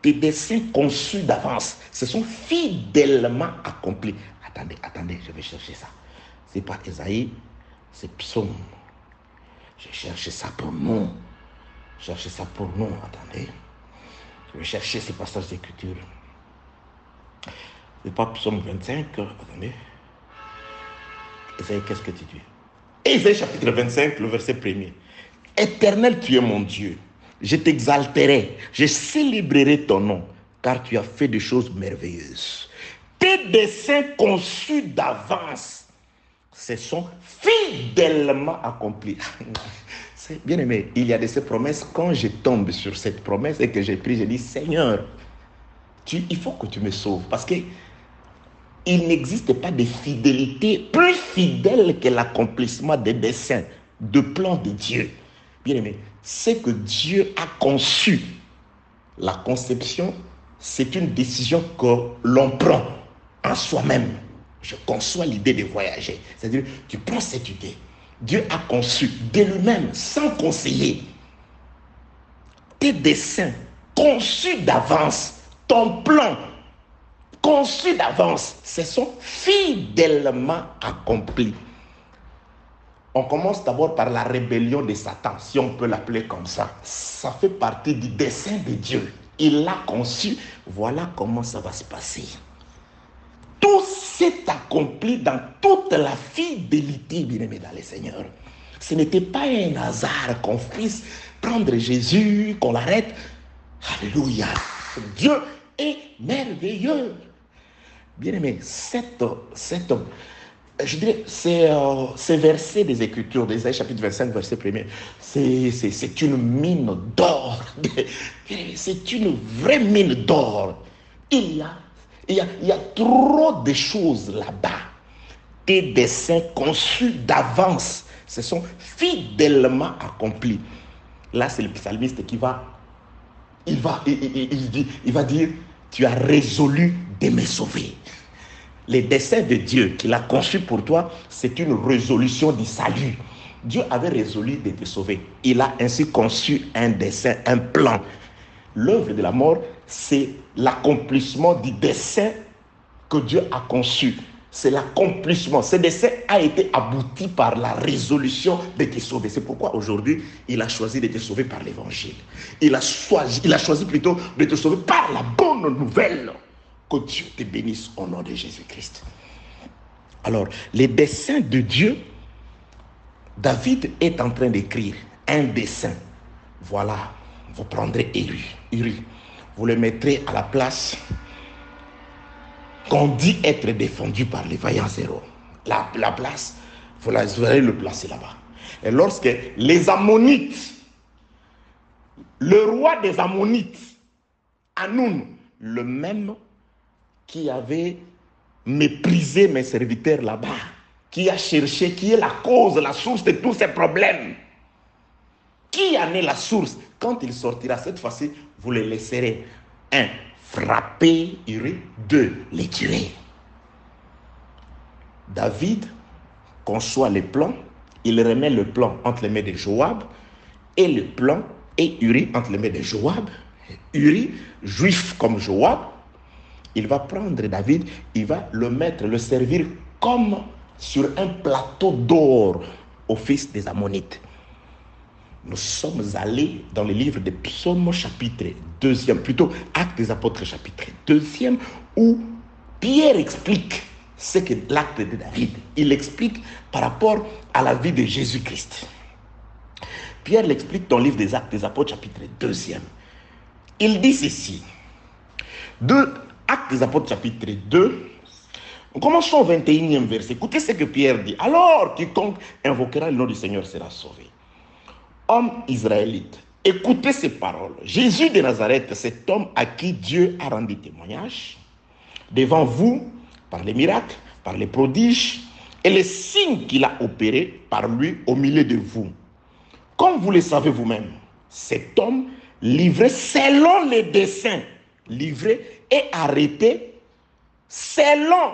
Tes desseins conçus d'avance se sont fidèlement accomplis. Attendez, je vais chercher ça. C'est pas Ésaïe, c'est Psaume. Je cherche ça pour nous. Attendez. Je vais chercher ces passages d'écriture. C'est pas Psaume 25. Attendez. Ésaïe, qu'est-ce que tu dis? Ésaïe chapitre 25, le verset 1er. Éternel, tu es mon Dieu. Je t'exalterai, je célébrerai ton nom, car tu as fait des choses merveilleuses. Tes desseins conçus d'avance se sont fidèlement accomplis. Bien aimé, il y a de ces promesses. Quand je tombe sur cette promesse et que j'ai pris, je dis, Seigneur, il faut que tu me sauves. Parce que il n'existe pas de fidélité plus fidèle que l'accomplissement des desseins, de plans de Dieu. Bien aimé, c'est que Dieu a conçu. La conception, c'est une décision que l'on prend en soi-même. Je conçois l'idée de voyager. C'est-à-dire, tu prends cette idée. Dieu a conçu de lui-même, sans conseiller, tes desseins conçus d'avance, ton plan conçu d'avance, se sont fidèlement accomplis. On commence d'abord par la rébellion de Satan, si on peut l'appeler comme ça. Ça fait partie du dessein de Dieu. Il l'a conçu. Voilà comment ça va se passer. Tout s'est accompli dans toute la fidélité, bien-aimé dans le Seigneur. Ce n'était pas un hasard qu'on puisse prendre Jésus, qu'on l'arrête. Alléluia. Dieu est merveilleux. Bien-aimé, je dirais, ces versets des Écritures, d'Ésaïe chapitre 25, verset 1er, c'est une mine d'or. C'est une vraie mine d'or. Il y a trop de choses là-bas. Tes desseins conçus d'avance se sont fidèlement accomplis. Là, c'est le psalmiste qui va dire, tu as résolu de me sauver. Les desseins de Dieu qu'il a conçus pour toi, c'est une résolution du salut. Dieu avait résolu de te sauver. Il a ainsi conçu un dessein, un plan. L'œuvre de la mort, c'est l'accomplissement du dessein que Dieu a conçu. C'est l'accomplissement. Ce dessein a été abouti par la résolution de te sauver. C'est pourquoi aujourd'hui, il a choisi de te sauver par l'évangile. Il a choisi plutôt de te sauver par la bonne nouvelle. Que Dieu te bénisse au nom de Jésus-Christ. Alors, les desseins de Dieu, David est en train d'écrire un dessein. Voilà, vous prendrez Uri. Vous le mettrez à la place qu'on dit être défendu par les vaillants héros. la place, vous allez le placer là-bas. Et lorsque les Ammonites, le roi des Ammonites, Hanoun, le même qui avait méprisé mes serviteurs là-bas, qui a cherché, qui est la cause, la source de tous ces problèmes. Qui en est la source? Quand il sortira cette fois-ci, vous le laisserez. 1. Frapper Uri. 2. Les tuer. David conçoit les plans. Il remet le plan entre les mains de Joab et le plan et Uri entre les mains de Joab. Uri, juif comme Joab, il va prendre David, il va le mettre, le servir comme sur un plateau d'or au fils des Ammonites. Nous sommes allés dans le livre des Psaumes chapitre 2e, plutôt Actes des Apôtres chapitre 2e, où Pierre explique ce que l'acte de David, il explique par rapport à la vie de Jésus-Christ. Pierre l'explique dans le livre des Actes des Apôtres chapitre 2e. Il dit ceci, Actes des Apôtres chapitre 2, commençons au 21e verset. Écoutez ce que Pierre dit. Alors quiconque invoquera le nom du Seigneur sera sauvé. Homme israélite, écoutez ces paroles. Jésus de Nazareth, cet homme à qui Dieu a rendu témoignage devant vous par les miracles, par les prodiges et les signes qu'il a opérés par lui au milieu de vous. Comme vous le savez vous-même, cet homme livré selon les desseins, livré et arrêté selon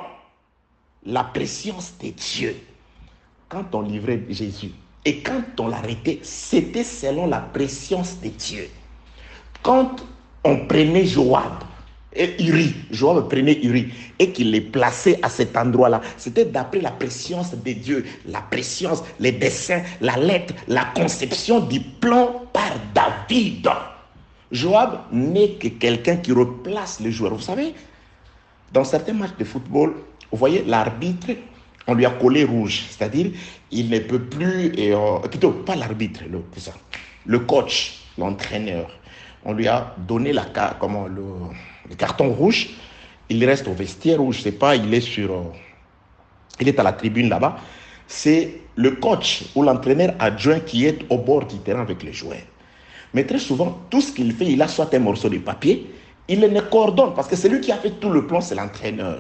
la préscience de Dieu. Quand on livrait Jésus et quand on l'arrêtait, c'était selon la préscience de Dieu. Quand on prenait Joab et Uri, Joab prenait Uri et qu'il les plaçait à cet endroit-là, c'était d'après la préscience de Dieu, la préscience, les desseins, la lettre, la conception du plan par David. Joab n'est que quelqu'un qui replace les joueurs. Vous savez, dans certains matchs de football, vous voyez l'arbitre, on lui a collé rouge, c'est-à-dire il ne peut plus, plutôt pas l'arbitre, le coach, l'entraîneur, on lui a donné le carton rouge, il reste au vestiaire rouge, je ne sais pas, il est à la tribune là-bas, c'est le coach ou l'entraîneur adjoint qui est au bord du terrain avec les joueurs. Mais très souvent, tout ce qu'il fait, il a soit un morceau de papier, il ne coordonne, parce que celui qui a fait tout le plan, c'est l'entraîneur.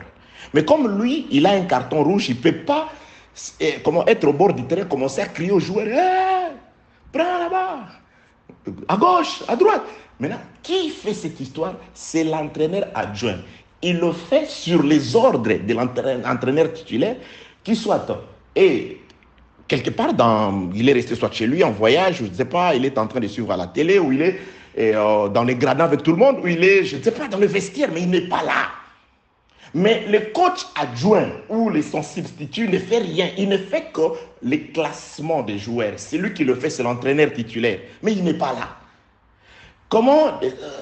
Mais comme lui, il a un carton rouge, il ne peut pas être au bord du terrain, commencer à crier aux joueurs, hey, prends là-bas, à gauche, à droite. Maintenant, qui fait cette histoire? C'est l'entraîneur adjoint. Il le fait sur les ordres de l'entraîneur titulaire, qui soit quelque part, il est resté soit chez lui en voyage, je ne sais pas, il est en train de suivre à la télé, ou il est dans les gradins avec tout le monde, ou il est, je ne sais pas, dans le vestiaire, mais il n'est pas là. Mais le coach adjoint ou son substitut ne fait rien. Il ne fait que les classements des joueurs. C'est lui qui le fait, c'est l'entraîneur titulaire. Mais il n'est pas là. Comment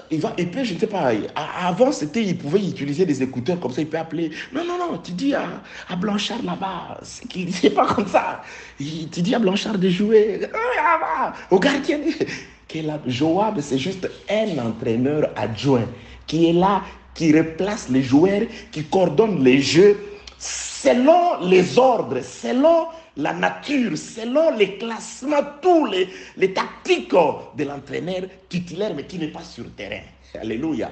il peut, je ne sais pas, avant il pouvait utiliser des écouteurs comme ça, il peut appeler. Non, tu dis à Blanchard là-bas, c'est pas comme ça. Tu dis à Blanchard de jouer, au gardien. Joab, c'est juste un entraîneur adjoint qui est là, qui replace les joueurs, qui coordonne les jeux selon les ordres, selon la nature, selon les classements, tous les tactiques de l'entraîneur titulaire, mais qui n'est pas sur le terrain. Alléluia.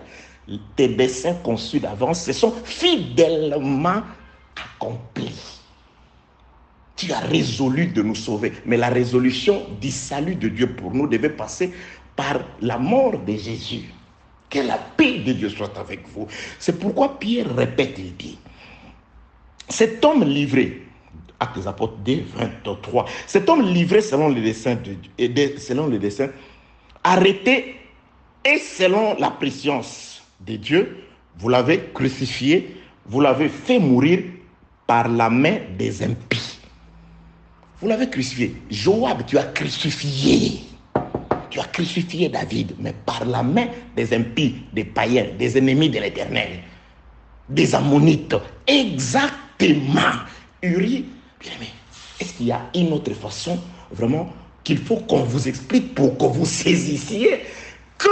Tes desseins conçus d'avance se sont fidèlement accomplis. Tu as résolu de nous sauver. Mais la résolution du salut de Dieu pour nous devait passer par la mort de Jésus. Que la paix de Dieu soit avec vous. C'est pourquoi Pierre répète, il dit, cet homme livré, Actes des Apôtres 2, 23, cet homme livré selon les desseins arrêté et selon la préscience de Dieu, vous l'avez crucifié, vous l'avez fait mourir par la main des impies. Vous l'avez crucifié. Joab, tu as crucifié. Tu as crucifié David, mais par la main des impies, des païens, des ennemis de l'Éternel, des Ammonites. Exactement. Uri, bien aimé, est-ce qu'il y a une autre façon vraiment qu'il faut qu'on vous explique pour que vous saisissiez que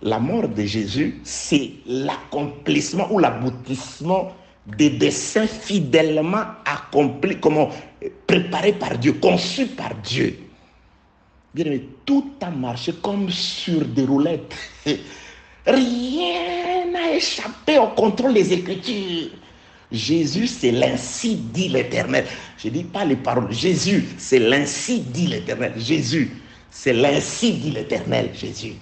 la mort de Jésus, c'est l'accomplissement ou l'aboutissement des desseins fidèlement accomplis, préparés par Dieu, conçus par Dieu. Bien aimé, tout a marché comme sur des roulettes. Rien n'a échappé au contrôle des Écritures. Jésus, c'est l'ainsi dit l'Éternel. Je ne dis pas les paroles. Jésus, c'est l'ainsi dit l'Éternel. Jésus, c'est l'ainsi dit l'Éternel. Jésus.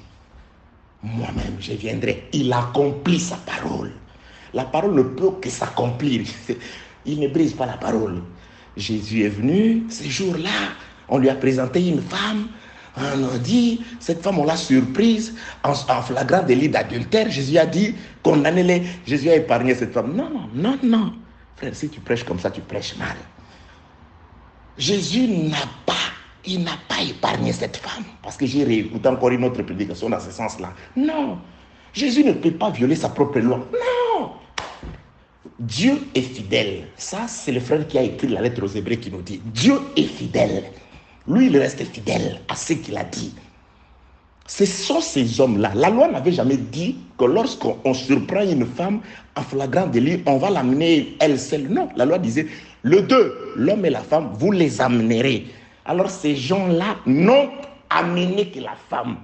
Moi-même, je viendrai. Il accomplit sa parole. La parole ne peut que s'accomplir. Il ne brise pas la parole. Jésus est venu ce jour-là. On lui a présenté une femme. On a dit, cette femme, on l'a surprise en flagrant délit d'adultère. Jésus a dit, condamnez-les. Jésus a épargné cette femme. Non, non, non. Frère, si tu prêches comme ça, tu prêches mal. Jésus n'a pas épargné cette femme. Parce que j'ai réécouté encore une autre prédication dans ce sens-là. Non. Jésus ne peut pas violer sa propre loi. Non. Dieu est fidèle. Ça, c'est le frère qui a écrit la lettre aux Hébreux qui nous dit, Dieu est fidèle. Lui, il reste fidèle à ce qu'il a dit. Ce sont ces hommes-là. La loi n'avait jamais dit que lorsqu'on surprend une femme en flagrant délit, on va l'amener elle seule. Non, la loi disait, le deux, l'homme et la femme, vous les amènerez. Alors ces gens-là n'ont amené que la femme.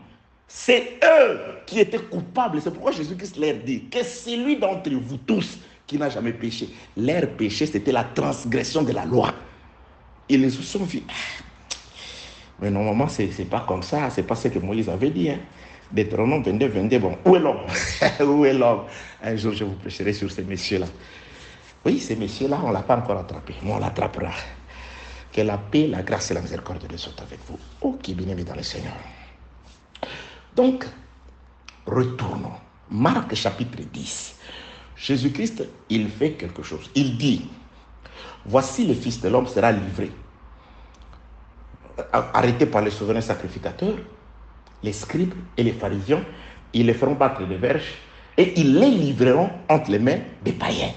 C'est eux qui étaient coupables. C'est pourquoi Jésus-Christ leur dit que celui d'entre vous tous qui n'a jamais péché. Leur péché, c'était la transgression de la loi. Ils se sont vus. Mais normalement, c'est pas comme ça. C'est pas ce que Moïse avait dit. Deutéronome 22, 22. Bon, où est l'homme? Où est l'homme? Un jour, je vous prêcherai sur ces messieurs-là. Oui, ces messieurs-là, on ne l'a pas encore attrapé. Mais on l'attrapera. Que la paix, la grâce et la miséricorde de Dieu soient avec vous. Oh, qui est bien-aimé dans le Seigneur. Donc, retournons. Marc chapitre 10. Jésus-Christ, il fait quelque chose. Il dit, voici le Fils de l'homme sera livré. Arrêtés par les souverains sacrificateurs, les scribes et les pharisiens, ils les feront battre des verges et ils les livreront entre les mains des païens.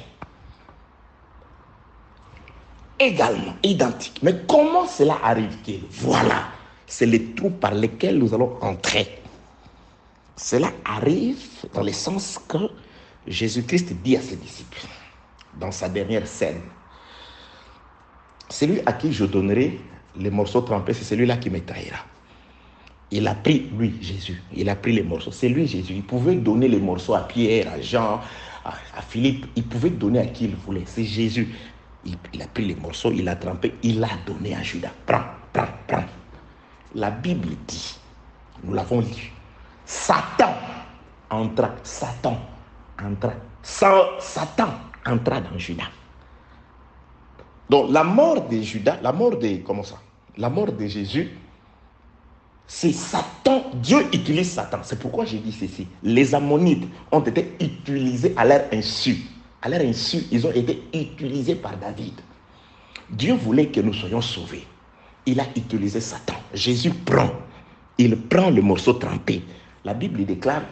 Également, identique. Mais comment cela arrive-t-il? Voilà, c'est les trous par lesquels nous allons entrer. Cela arrive dans le sens que Jésus-Christ dit à ses disciples, dans sa dernière scène, celui à qui je donnerai les morceaux trempés, c'est celui-là qui me trahira. Il a pris, lui, Jésus, il a pris les morceaux. C'est lui, Jésus. Il pouvait donner les morceaux à Pierre, à Jean, à Philippe. Il pouvait donner à qui il voulait. C'est Jésus. Il a pris les morceaux, il a trempé, il a donné à Judas. Prends, prends, prends. La Bible dit, nous l'avons lu, Satan entra dans Judas. Donc la mort de Judas, la mort de Jésus, c'est Satan. Dieu utilise Satan. C'est pourquoi j'ai dit ceci. Les Ammonites ont été utilisés à leur insu. À leur insu, ils ont été utilisés par David. Dieu voulait que nous soyons sauvés. Il a utilisé Satan. Jésus il prend le morceau trempé. La Bible déclare,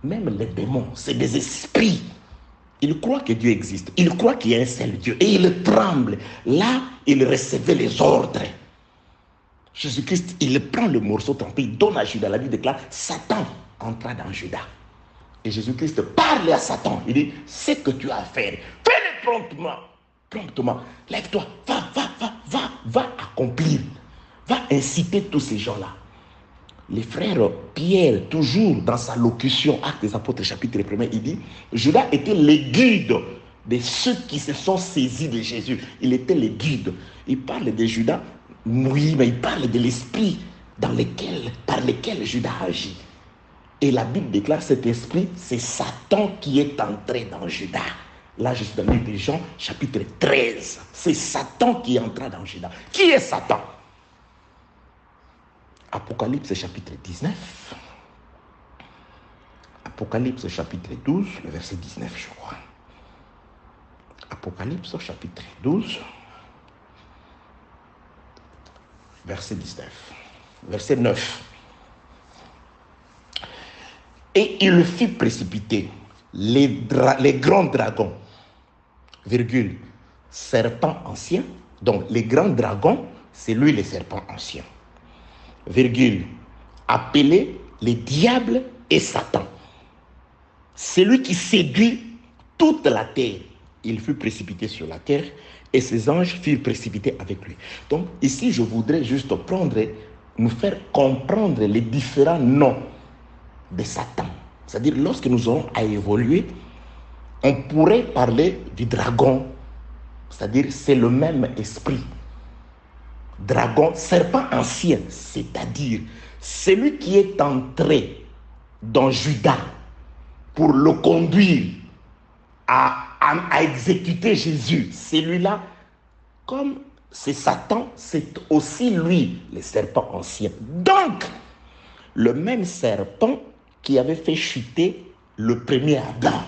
même les démons, c'est des esprits. Ils croient que Dieu existe. Ils croient qu'il y a un seul Dieu. Et ils tremblent. Là, il recevait les ordres. Jésus-Christ, il prend le morceau trempé, il donne à Judas. La Bible déclare, Satan entra dans Judas. Et Jésus-Christ parle à Satan. Il dit, ce que tu as à faire, fais-le promptement. Promptement. Lève-toi, va accomplir. Va inciter tous ces gens-là. Les frères Pierre, toujours dans sa locution, Actes des Apôtres, chapitre 1er, il dit, Judas était le guide de ceux qui se sont saisis de Jésus. Il était le guide. Il parle de Judas, oui, mais il parle de l'esprit par lequel Judas agit. Et la Bible déclare cet esprit, c'est Satan qui est entré dans Judas. Là, je suis dans le livre de Jean, chapitre 13. C'est Satan qui est entré dans Judas. Qui est Satan? Apocalypse chapitre 19. Apocalypse chapitre 12, le verset 19, je crois. Apocalypse chapitre 12, verset 19. Verset 9. Et il fit précipiter les grands dragons, virgule, serpent ancien. Donc les grands dragons, c'est lui le serpent ancien. Virgule, appelé les diables et Satan. C'est lui qui séduit toute la terre. il fut précipité sur la terre et ses anges furent précipités avec lui. Donc ici, je voudrais juste nous faire comprendre les différents noms de Satan. C'est-à-dire, lorsque nous aurons à évoluer, on pourrait parler du dragon. C'est-à-dire, c'est le même esprit. Dragon, serpent ancien, c'est-à-dire celui qui est entré dans Judas pour le conduire à exécuter Jésus. Celui-là, comme c'est Satan, c'est aussi lui, le serpent ancien. Donc, le même serpent qui avait fait chuter le premier Adam,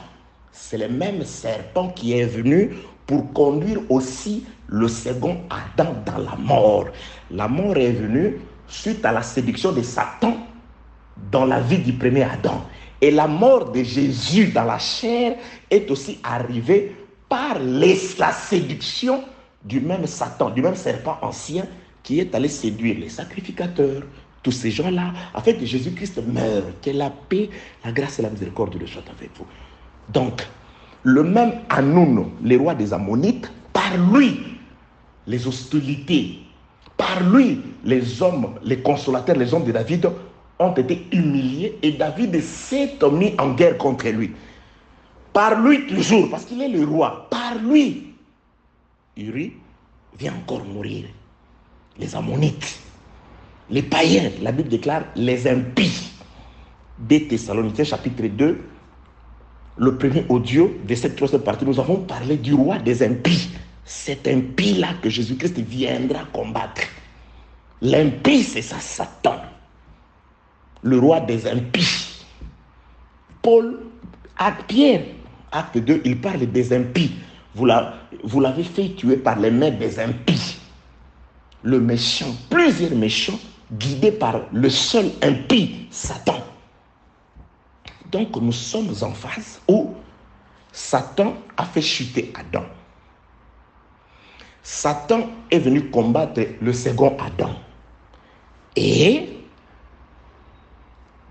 c'est le même serpent qui est venu pour conduire aussi le second Adam dans la mort. La mort est venue suite à la séduction de Satan dans la vie du premier Adam. Et la mort de Jésus dans la chair est aussi arrivée par la séduction du même Satan, du même serpent ancien qui est allé séduire les sacrificateurs, tous ces gens-là, afin que Jésus-Christ meure. Que la paix, la grâce et la miséricorde soient avec vous. Donc, le même Hanoun, le roi des Ammonites, par lui, les hostilités, par lui, les hommes, les consolateurs, les hommes de David ont été humiliés et David s'est mis en guerre contre lui. Par lui toujours, parce qu'il est le roi, par lui, Uri vient encore mourir. Les Ammonites, les païens, la Bible déclare les impies. Des Thessaloniciens chapitre 2, le premier audio de cette troisième partie, nous avons parlé du roi des impies. Cet impie-là que Jésus-Christ viendra combattre. L'impie, c'est ça, Satan. Le roi des impies. Pierre, acte 2, il parle des impies. Vous l'avez fait tuer par les mains des impies. Le méchant, plusieurs méchants, guidés par le seul impie, Satan. Donc nous sommes en phase où Satan a fait chuter Adam. Satan est venu combattre le second Adam. Et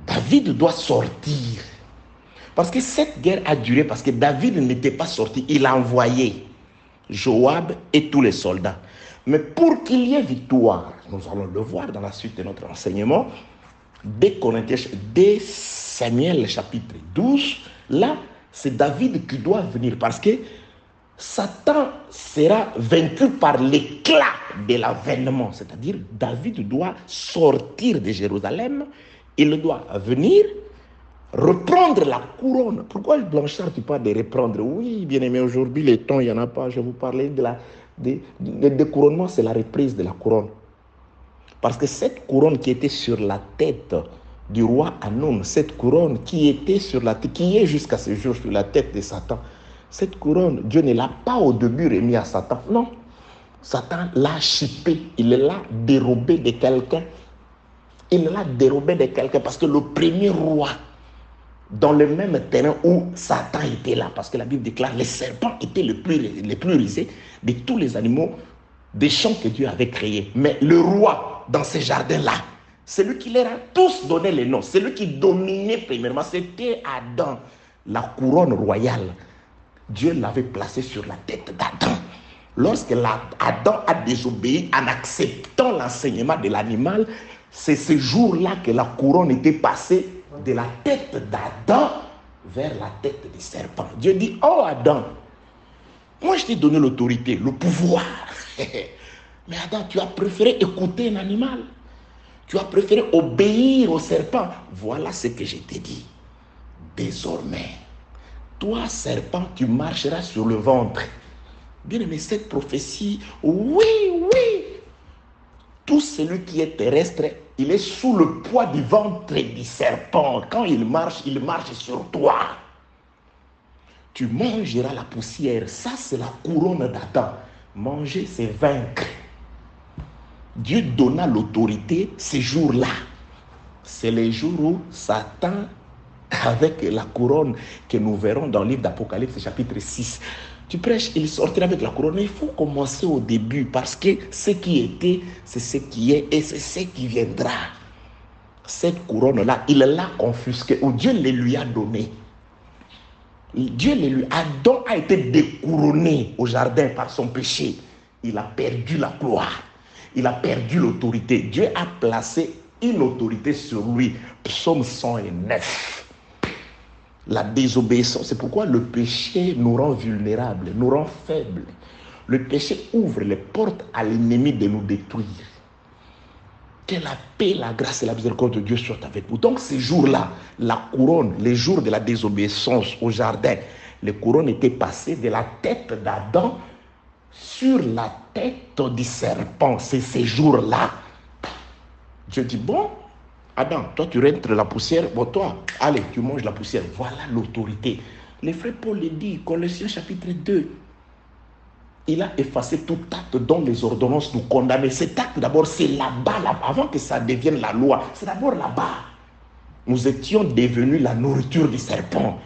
David doit sortir. Parce que cette guerre a duré parce que David n'était pas sorti. Il a envoyé Joab et tous les soldats. Mais pour qu'il y ait victoire, nous allons le voir dans la suite de notre enseignement, dès Samuel chapitre 12, là, c'est David qui doit venir parce que Satan sera vaincu par l'éclat de l'avènement. C'est-à-dire, David doit sortir de Jérusalem, il doit venir reprendre la couronne. Pourquoi Blanchard, tu parles de reprendre? Oui, bien aimé, aujourd'hui, les temps, il n'y en a pas. Je vous parlais de couronnement, c'est la reprise de la couronne. Parce que cette couronne qui était sur la tête du roi Hanoun, cette couronne qui était sur la tête, qui est jusqu'à ce jour sur la tête de Satan, cette couronne, Dieu ne l'a pas au début remis à Satan. Non. Satan l'a chipé, il l'a dérobé de quelqu'un. Il l'a dérobé de quelqu'un parce que le premier roi, dans le même terrain où Satan était là, parce que la Bible déclare les serpents étaient les plus rusés de tous les animaux des champs que Dieu avait créés. Mais le roi, dans ces jardins-là, celui qui leur a tous donné les noms, celui qui dominait premièrement, c'était Adam. La couronne royale, Dieu l'avait placée sur la tête d'Adam. Lorsque Adam a désobéi en acceptant l'enseignement de l'animal, c'est ce jour-là que la couronne était passée de la tête d'Adam vers la tête du serpent. Dieu dit, oh Adam, moi je t'ai donné l'autorité, le pouvoir. Mais Adam, tu as préféré écouter un animal. Tu as préféré obéir au serpent. Voilà ce que je t'ai dit. Désormais, toi serpent, tu marcheras sur le ventre. Bien aimé, cette prophétie, oui. Tout celui qui est terrestre, il est sous le poids du ventre du serpent. Quand il marche sur toi. Tu mangeras la poussière. Ça, c'est la couronne d'Adam. Manger, c'est vaincre. Dieu donna l'autorité ces jours-là. C'est les jours où Satan, avec la couronne que nous verrons dans le livre d'Apocalypse, chapitre 6, tu prêches, il sortira avec la couronne. Il faut commencer au début parce que ce qui était, c'est ce qui est et c'est ce qui viendra. Cette couronne-là, il l'a confisquée ou Dieu le lui a donnée. Dieu les lui. Adam a été découronné au jardin par son péché. Il a perdu la gloire. Il a perdu l'autorité. Dieu a placé une autorité sur lui. Psaume 109. La désobéissance, c'est pourquoi le péché nous rend vulnérables, nous rend faibles. Le péché ouvre les portes à l'ennemi de nous détruire. Que la paix, la grâce et la miséricorde de Dieu soient avec vous. Donc ces jours-là, la couronne, les jours de la désobéissance au jardin, les couronnes étaient passées de la tête d'Adam sur la tête du serpent. C'est ces jours-là. Dieu dit, bon, Adam, toi tu rentres la poussière, bon toi, allez, tu manges la poussière. Voilà l'autorité. Le frère Paul le dit, Colossiens chapitre 2. Il a effacé tout acte dont les ordonnances nous condamnaient. Cet acte d'abord, c'est là-bas, avant que ça devienne la loi. C'est d'abord là-bas. Nous étions devenus la nourriture du serpent.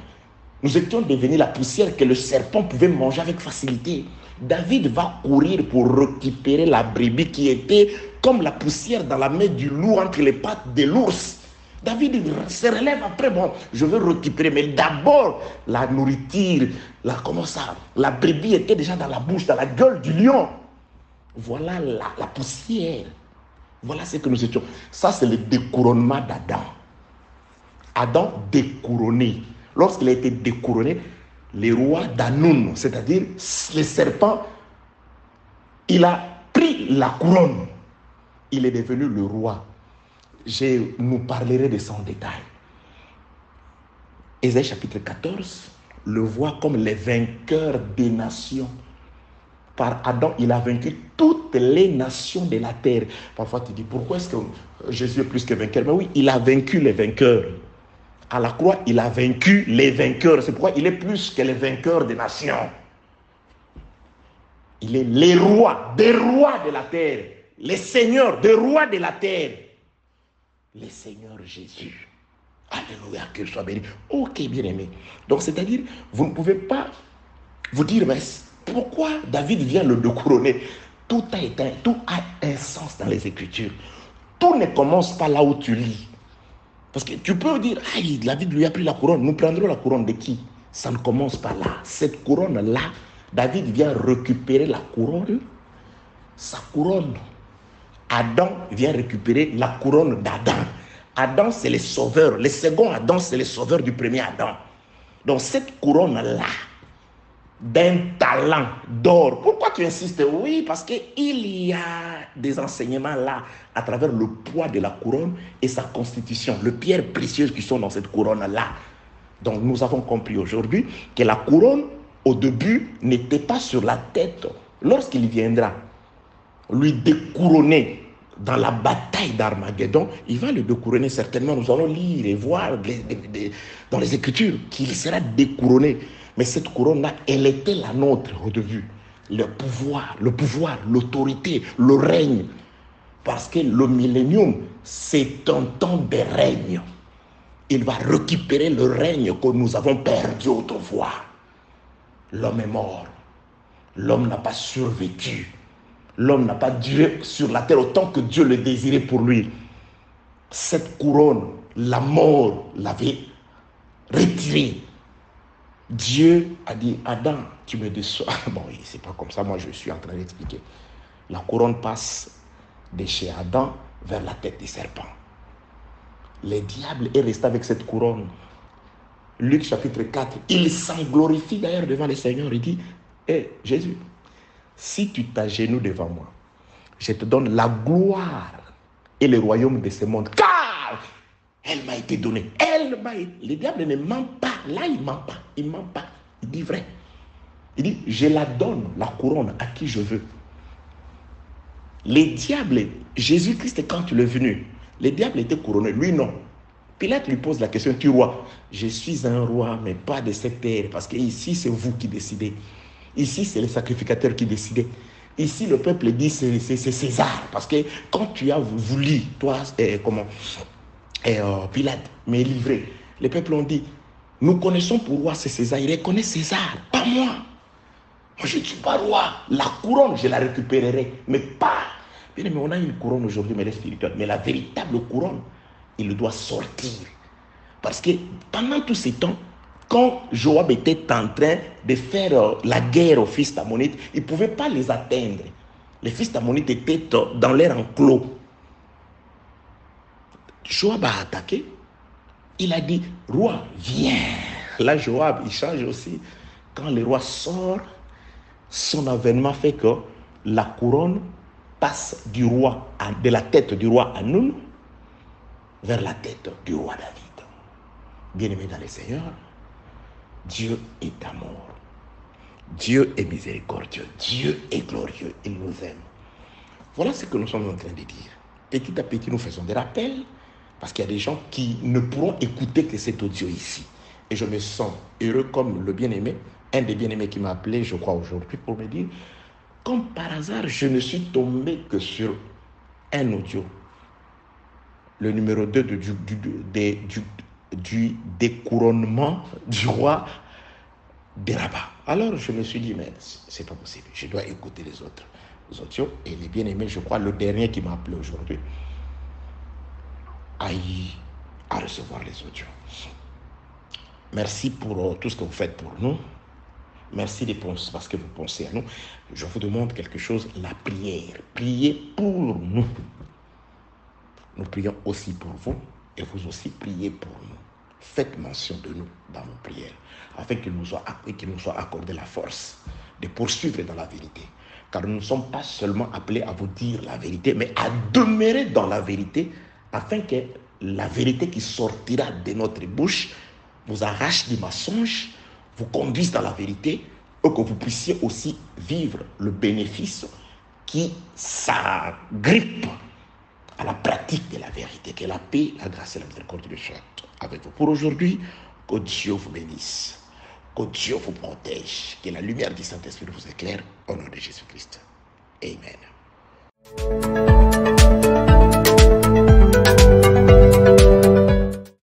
Nous étions devenus la poussière que le serpent pouvait manger avec facilité. David va courir pour récupérer la brebis qui était comme la poussière dans la main du loup entre les pattes de l'ours. David se relève après, bon, je veux récupérer, mais d'abord, la nourriture, la brebis était déjà dans la bouche, dans la gueule du lion. Voilà la poussière. Voilà ce que nous étions. Ça, c'est le découronnement d'Adam. Adam découronné. Lorsqu'il a été découronné, le roi d'Anoun, c'est-à-dire le serpent, il a pris la couronne. Il est devenu le roi. Je nous parlerai de ça en détail. Ésaïe chapitre 14 le voit comme le vainqueur des nations. Par Adam, il a vaincu toutes les nations de la terre. Parfois, tu dis, pourquoi est-ce que Jésus est plus que vainqueur? Mais oui, il a vaincu les vainqueurs. À la croix, il a vaincu les vainqueurs. C'est pourquoi il est plus que les vainqueurs des nations. Il est les rois, des rois de la terre. Les seigneurs, des rois de la terre. Le Seigneur Jésus. Alléluia, qu'il soit béni. Ok, bien aimé. Donc, c'est-à-dire, vous ne pouvez pas vous dire, mais pourquoi David vient le découronner? Tout a un sens dans les Écritures. Tout ne commence pas là où tu lis. Parce que tu peux dire, David lui a pris la couronne. Nous prendrons la couronne de qui? Ça ne commence pas là. Cette couronne-là, David vient récupérer la couronne, sa couronne. Adam vient récupérer la couronne d'Adam. Adam, c'est le sauveur. Le second Adam, c'est le sauveur du premier Adam. Donc, cette couronne-là, d'un talent d'or. Pourquoi tu insistes? Oui, parce qu'il y a des enseignements là, à travers le poids de la couronne et sa constitution, les pierres précieuses qui sont dans cette couronne-là. Donc, nous avons compris aujourd'hui que la couronne, au début, n'était pas sur la tête. Lorsqu'il viendra lui découronner dans la bataille d'Armageddon, il va le découronner certainement. Nous allons lire et voir dans les Écritures qu'il sera découronné. Mais cette couronne-là, elle était la nôtre au début. Le pouvoir, l'autorité, le règne. Parce que le millénium, c'est un temps de règne. Il va récupérer le règne que nous avons perdu autrefois. L'homme est mort. L'homme n'a pas survécu. L'homme n'a pas duré sur la terre autant que Dieu le désirait pour lui. Cette couronne, la mort l'avait retirée. Dieu a dit, Adam, tu me déçois. Bon, c'est pas comme ça, moi je suis en train d'expliquer. La couronne passe de chez Adam vers la tête du serpent. Le diable est resté avec cette couronne. Luc chapitre 4, il s'en glorifie d'ailleurs devant le Seigneur. Il dit, Jésus, si tu t'agenouilles devant moi, je te donne la gloire et le royaume de ce monde. Car elle m'a été donnée. Le diable ne ment pas. Là, il ne ment pas. Il ne ment pas. Il dit vrai. Il dit, je la donne, la couronne, à qui je veux. Les diables, Jésus-Christ, quand il est venu, le diable était couronné. Lui, non. Pilate lui pose la question, tu es roi? Je suis un roi, mais pas de cette terre. Parce que ici, c'est vous qui décidez. Ici, c'est les sacrificateurs qui décidaient. Ici, le peuple dit c'est César. Parce que quand tu as voulu, toi, Pilate, mais livré, les peuples ont dit, nous connaissons pour roi c'est César. Il reconnaît César, pas moi. Moi, je ne suis pas roi. La couronne, je la récupérerai, mais pas. Bien, mais on a une couronne aujourd'hui, mais elle est spirituelle. Mais la véritable couronne, il doit sortir. Parce que pendant tous ces temps, quand Joab était en train de faire la guerre aux fils d'Ammonites, il ne pouvait pas les atteindre. Les fils d'Ammonites étaient dans leur enclos. Joab a attaqué. Il a dit, roi, viens. Là, Joab, il change aussi. Quand le roi sort, son avènement fait que la couronne passe du roi, de la tête du roi Hanoun vers la tête du roi David. Bien-aimé dans le Seigneur, Dieu est amour. Dieu est miséricordieux. Dieu est glorieux. Il nous aime. Voilà ce que nous sommes en train de dire. Petit à petit, nous faisons des rappels parce qu'il y a des gens qui ne pourront écouter que cet audio ici. Et je me sens heureux comme le bien-aimé, un des bien-aimés qui m'a appelé, je crois, aujourd'hui pour me dire, comme par hasard, je ne suis tombé que sur un audio. Le numéro 2 du découronnement du roi de Rabat. Alors je me suis dit, mais c'est pas possible, je dois écouter les autres audios. Et les bien-aimés, je crois, le dernier qui m'a appelé aujourd'hui, a eu à recevoir les audios. Merci pour tout ce que vous faites pour nous. Merci parce que vous pensez à nous. Je vous demande quelque chose, la prière. Priez pour nous. Nous prions aussi pour vous et vous aussi priez pour nous. Faites mention de nous dans vos prières afin qu'il nous soit accordé la force de poursuivre dans la vérité. Car nous ne sommes pas seulement appelés à vous dire la vérité, mais à demeurer dans la vérité afin que la vérité qui sortira de notre bouche vous arrache du mensonge, vous conduise dans la vérité et que vous puissiez aussi vivre le bénéfice qui s'agrippe à la pratique de la vérité. Que la paix, la grâce et la miséricorde de Dieu avec vous. Pour aujourd'hui, que Dieu vous bénisse, que Dieu vous protège, que la lumière du Saint-Esprit vous éclaire au nom de Jésus-Christ. Amen.